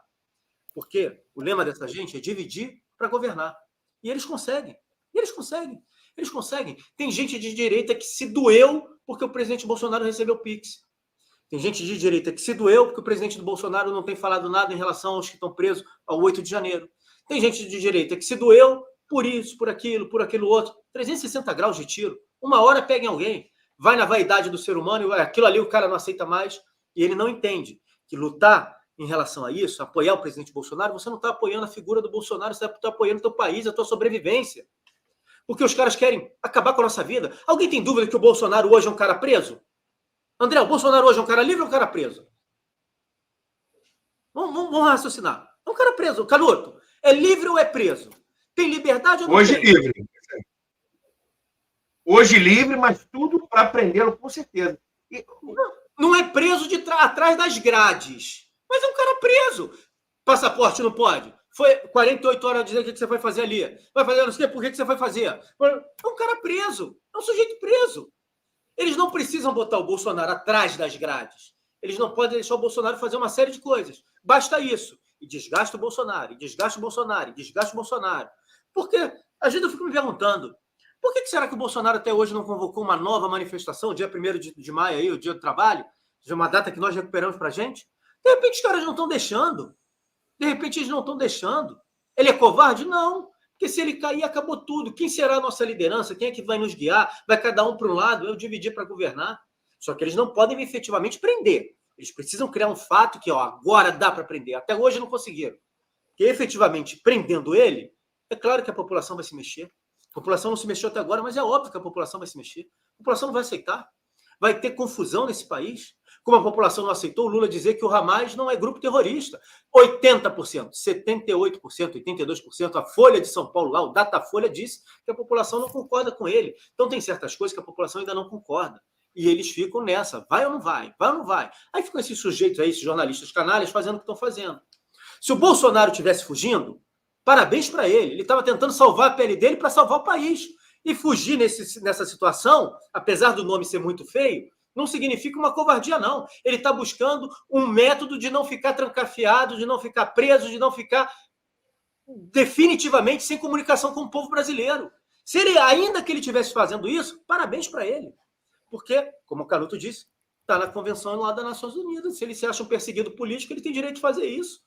Porque o lema dessa gente é dividir para governar. E eles conseguem. Eles conseguem. Tem gente de direita que se doeu porque o presidente Bolsonaro recebeu Pix. Tem gente de direita que se doeu porque o presidente do Bolsonaro não tem falado nada em relação aos que estão presos ao 8 de janeiro. Tem gente de direita que se doeu por isso, por aquilo outro. 360 graus de tiro. Uma hora pega em alguém. Vai na vaidade do ser humano e aquilo ali o cara não aceita mais. E ele não entende que lutar em relação a isso, apoiar o presidente Bolsonaro, você não está apoiando a figura do Bolsonaro, você está apoiando o teu país, a tua sobrevivência. Porque os caras querem acabar com a nossa vida. Alguém tem dúvida que o Bolsonaro hoje é um cara preso? André, o Bolsonaro hoje é um cara livre ou um cara preso? Vamos raciocinar. É um cara preso. Canuto, é livre ou é preso? Tem liberdade ou não Hoje tem? livre. Hoje livre, mas tudo para prendê-lo, com certeza. Não é preso atrás das grades. Mas é um cara preso. Passaporte não pode. Foi 48 horas dizer o que você vai fazer ali. Vai fazer não sei por que você vai fazer. É um cara preso. É um sujeito preso. Eles não precisam botar o Bolsonaro atrás das grades. Eles não podem deixar o Bolsonaro fazer uma série de coisas. Basta isso. E desgasta o Bolsonaro, e desgasta o Bolsonaro, e desgasta o Bolsonaro. Porque, às vezes eu fico me perguntando, por que será que o Bolsonaro até hoje não convocou uma nova manifestação, dia 1º de maio, aí, o dia do trabalho, de uma data que nós recuperamos para a gente? De repente os caras não estão deixando. De repente eles não estão deixando. Ele é covarde? Não. Porque se ele cair, acabou tudo. Quem será a nossa liderança? Quem é que vai nos guiar? Vai cada um para um lado, eu dividir para governar. Só que eles não podem efetivamente prender. Eles precisam criar um fato que, agora dá para prender. Até hoje não conseguiram. Porque efetivamente, prendendo ele, é claro que a população vai se mexer. A população não se mexeu até agora, mas é óbvio que a população vai se mexer. A população não vai aceitar. Vai ter confusão nesse país. Como a população não aceitou o Lula dizer que o Hamas não é grupo terrorista. 80%, 78%, 82%, a Folha de São Paulo lá, o Datafolha disse que a população não concorda com ele. Então tem certas coisas que a população ainda não concorda. E eles ficam nessa, vai ou não vai? Vai ou não vai? Aí ficam esses sujeitos aí, esses jornalistas canalhas, fazendo o que estão fazendo. Se o Bolsonaro estivesse fugindo, parabéns para ele. Ele estava tentando salvar a pele dele para salvar o país. E fugir nessa situação, apesar do nome ser muito feio, não significa uma covardia, não. Ele está buscando um método de não ficar trancafiado, de não ficar preso, de não ficar definitivamente sem comunicação com o povo brasileiro. Se ele, ainda que ele estivesse fazendo isso, parabéns para ele. Porque, como o Canuto disse, está na convenção lá das Nações Unidas. Se ele se acha um perseguido político, ele tem direito de fazer isso.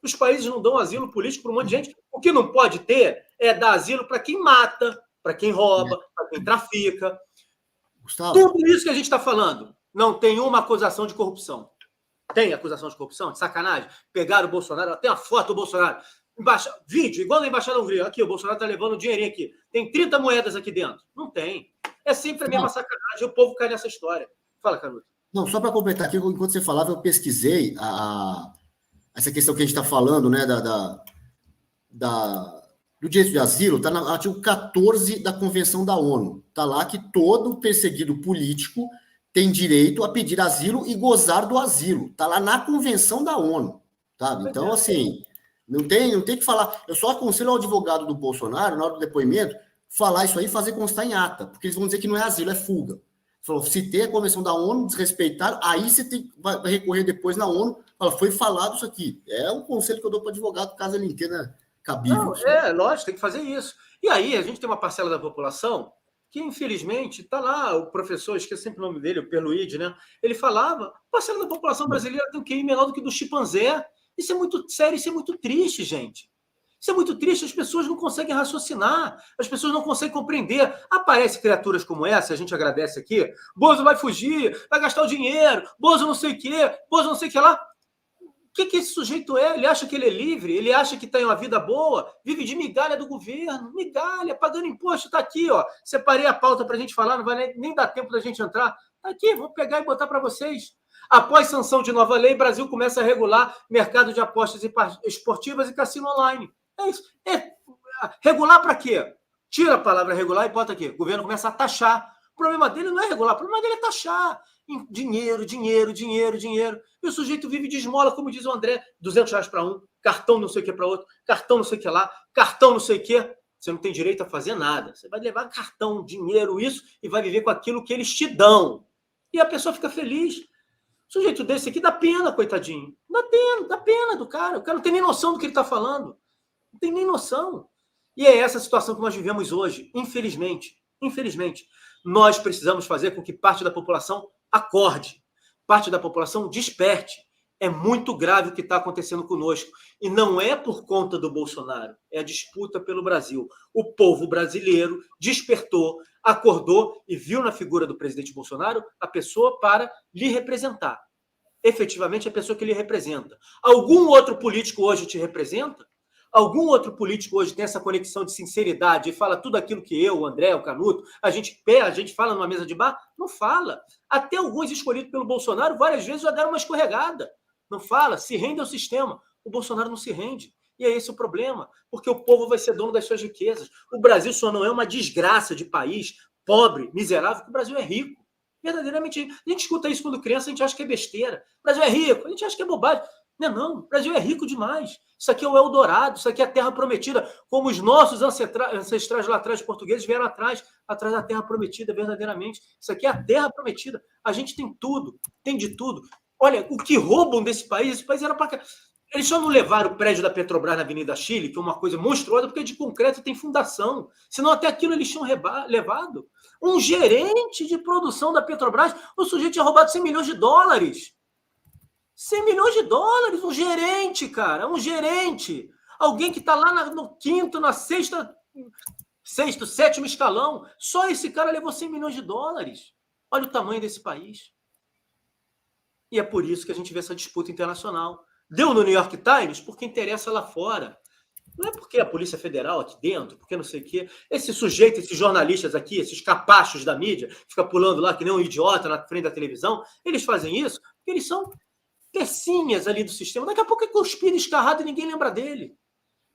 Os países não dão asilo político para um monte de gente. O que não pode ter é dar asilo para quem mata, para quem rouba, para quem trafica. Gustavo. Tudo isso que a gente está falando, não tem uma acusação de corrupção. Tem acusação de corrupção? De sacanagem? Pegaram o Bolsonaro, tem a foto do Bolsonaro. Vídeo, igual na Embaixada da Hungria. Aqui, o Bolsonaro está levando um dinheirinho aqui. Tem 30 moedas aqui dentro. Não tem. É sempre a mesma sacanagem. O povo cai nessa história. Fala, Canuto. Não, só para completar aqui, enquanto você falava, eu pesquisei essa questão que a gente está falando, né, do direito de asilo, está no artigo 14 da Convenção da ONU. Está lá que todo perseguido político tem direito a pedir asilo e gozar do asilo. Está lá na Convenção da ONU. Tá? Então, assim, não tem que falar. Eu só aconselho ao advogado do Bolsonaro, na hora do depoimento, falar isso aí e fazer constar em ata, porque eles vão dizer que não é asilo, é fuga. Falou, citei a Convenção da ONU, desrespeitaram, aí você vai recorrer depois na ONU, fala, foi falado isso aqui. É um conselho que eu dou para o advogado, caso ele entenda cabível. Não, lógico, tem que fazer isso. E aí, a gente tem uma parcela da população que, infelizmente, está lá, o professor, esqueci sempre o nome dele, o Perluide, né? Ele falava, parcela da população brasileira tem um QI menor do que do chimpanzé. Isso é muito sério, isso é muito triste, gente. Isso é muito triste, as pessoas não conseguem raciocinar, as pessoas não conseguem compreender. Aparecem criaturas como essa, a gente agradece aqui, Bozo vai fugir, vai gastar o dinheiro, Bozo não sei o quê, Bozo não sei o que lá. O que esse sujeito é? Ele acha que ele é livre? Ele acha que tem uma vida boa? Vive de migalha do governo, migalha, pagando imposto, tá aqui, ó. Separei a pauta para a gente falar, não vai nem dar tempo da gente entrar. Tá aqui, vou pegar e botar para vocês. Após sanção de nova lei, Brasil começa a regular mercado de apostas esportivas e cassino online. É isso. Regular para quê? Tira a palavra regular e bota aqui. O governo começa a taxar. O problema dele não é regular, o problema dele é taxar. Dinheiro, dinheiro, dinheiro, dinheiro. E o sujeito vive de esmola, como diz o André, R$200 para um, cartão não sei o que para outro, cartão não sei o que lá, cartão não sei o que. Você não tem direito a fazer nada. Você vai levar cartão, dinheiro, isso, e vai viver com aquilo que eles te dão. E a pessoa fica feliz. O sujeito desse aqui dá pena, coitadinho. Dá pena do cara. O cara não tem nem noção do que ele está falando. Não tem nem noção. E é essa situação que nós vivemos hoje, infelizmente. Infelizmente. Nós precisamos fazer com que parte da população acorde, parte da população desperte É muito grave o que está acontecendo conosco. E não é por conta do Bolsonaro, é a disputa pelo Brasil. O povo brasileiro despertou, acordou e viu na figura do presidente Bolsonaro a pessoa para lhe representar. Efetivamente, a pessoa que lhe representa. Algum outro político hoje te representa? Algum outro político hoje tem essa conexão de sinceridade e fala tudo aquilo que eu, o André, o Canuto, a gente fala numa mesa de bar? Não fala. Até alguns escolhidos pelo Bolsonaro várias vezes já deram uma escorregada. Não fala, se rende ao sistema. O Bolsonaro não se rende. E é esse o problema, porque o povo vai ser dono das suas riquezas. O Brasil só não é uma desgraça de país, pobre, miserável, porque o Brasil é rico. Verdadeiramente, a gente escuta isso quando criança, a gente acha que é besteira. O Brasil é rico, a gente acha que é bobagem. Não é não, o Brasil é rico demais. Isso aqui é o Eldorado, isso aqui é a terra prometida, como os nossos ancestrais lá atrás, portugueses, vieram atrás da terra prometida, verdadeiramente. Isso aqui é a terra prometida. A gente tem tudo, tem de tudo. Olha, o que roubam desse país, esse país era para... Eles só não levaram o prédio da Petrobras na Avenida Chile, que é uma coisa monstruosa, porque de concreto tem fundação. Senão até aquilo eles tinham levado. Um gerente de produção da Petrobras, o sujeito tinha roubado 100 milhões de dólares. 100 milhões de dólares, um gerente, cara, um gerente. Alguém que está lá no quinto, na sexto, sétimo escalão. Só esse cara levou 100 milhões de dólares. Olha o tamanho desse país. E é por isso que a gente vê essa disputa internacional. Deu no New York Times porque interessa lá fora. Não é porque a Polícia Federal aqui dentro, porque não sei o quê. Esse sujeito, esses jornalistas aqui, esses capachos da mídia, que ficam pulando lá que nem um idiota na frente da televisão, eles fazem isso porque eles são pecinhas ali do sistema. Daqui a pouco é cuspido, escarrado e ninguém lembra dele.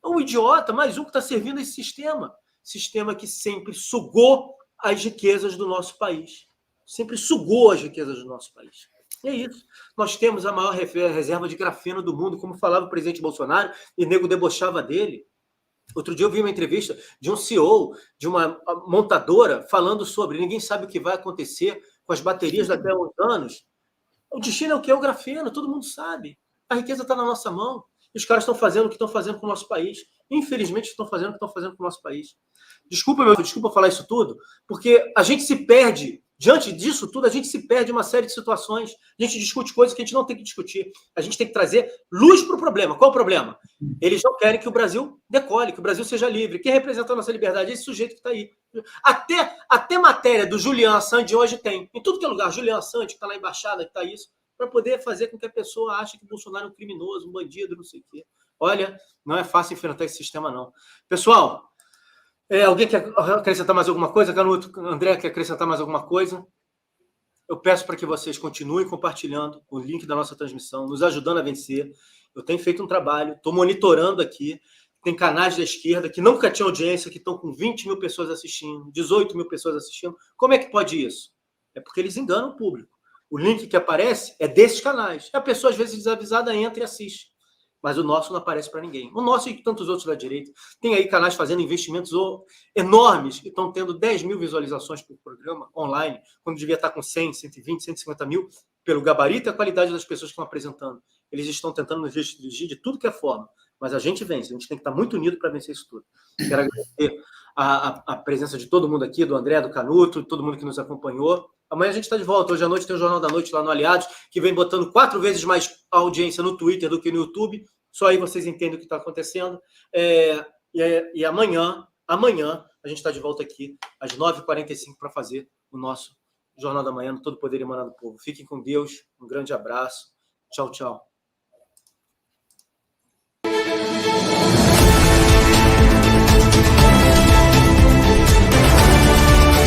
É um idiota, mais um que está servindo esse sistema. Sistema que sempre sugou as riquezas do nosso país. Sempre sugou as riquezas do nosso país. E é isso. Nós temos a maior reserva de grafeno do mundo, como falava o presidente Bolsonaro, e nego debochava dele. Outro dia eu vi uma entrevista de um CEO, de uma montadora, falando sobre ninguém sabe o que vai acontecer com as baterias daqui a uns anos. O destino é o que é o grafeno, todo mundo sabe. A riqueza está na nossa mão. E os caras estão fazendo o que estão fazendo com o nosso país. Infelizmente, estão fazendo o que estão fazendo com o nosso país. Desculpa falar isso tudo, porque a gente se perde. Diante disso tudo, a gente se perde em uma série de situações. A gente discute coisas que a gente não tem que discutir. A gente tem que trazer luz para o problema. Qual o problema? Eles não querem que o Brasil decole, que o Brasil seja livre. Quem representa a nossa liberdade é esse sujeito que está aí. Até matéria do Julian Assange hoje tem. Em tudo que é lugar. Julian Assange, que está na embaixada, que está isso, para poder fazer com que a pessoa ache que o Bolsonaro é um criminoso, um bandido, não sei o quê. Olha, não é fácil enfrentar esse sistema, não. Pessoal, alguém quer acrescentar mais alguma coisa? Canuto, André, quer acrescentar mais alguma coisa? Eu peço para que vocês continuem compartilhando o link da nossa transmissão, nos ajudando a vencer. Eu tenho feito um trabalho, estou monitorando aqui. Tem canais da esquerda que nunca tinham audiência, que estão com 20 mil pessoas assistindo, 18 mil pessoas assistindo. Como é que pode isso? É porque eles enganam o público. O link que aparece é desses canais. A pessoa, às vezes, desavisada, entra e assiste. Mas o nosso não aparece para ninguém. O nosso e tantos outros da direita. Tem aí canais fazendo investimentos enormes e estão tendo 10 mil visualizações por programa online, quando devia estar com 100, 120, 150 mil, pelo gabarito e a qualidade das pessoas que estão apresentando. Eles estão tentando nos restringir de tudo que é forma. Mas a gente vence. A gente tem que estar muito unido para vencer isso tudo. Quero agradecer a presença de todo mundo aqui, do André, do Canuto, de todo mundo que nos acompanhou. Amanhã a gente está de volta. Hoje à noite tem o Jornal da Noite lá no Aliados, que vem botando 4 vezes mais audiência no Twitter do que no YouTube. Só aí vocês entendem o que está acontecendo. E amanhã a gente está de volta aqui às 9h45 para fazer o nosso Jornal da Manhã no Todo Poder Emanado do Povo. Fiquem com Deus. Um grande abraço. Tchau, tchau.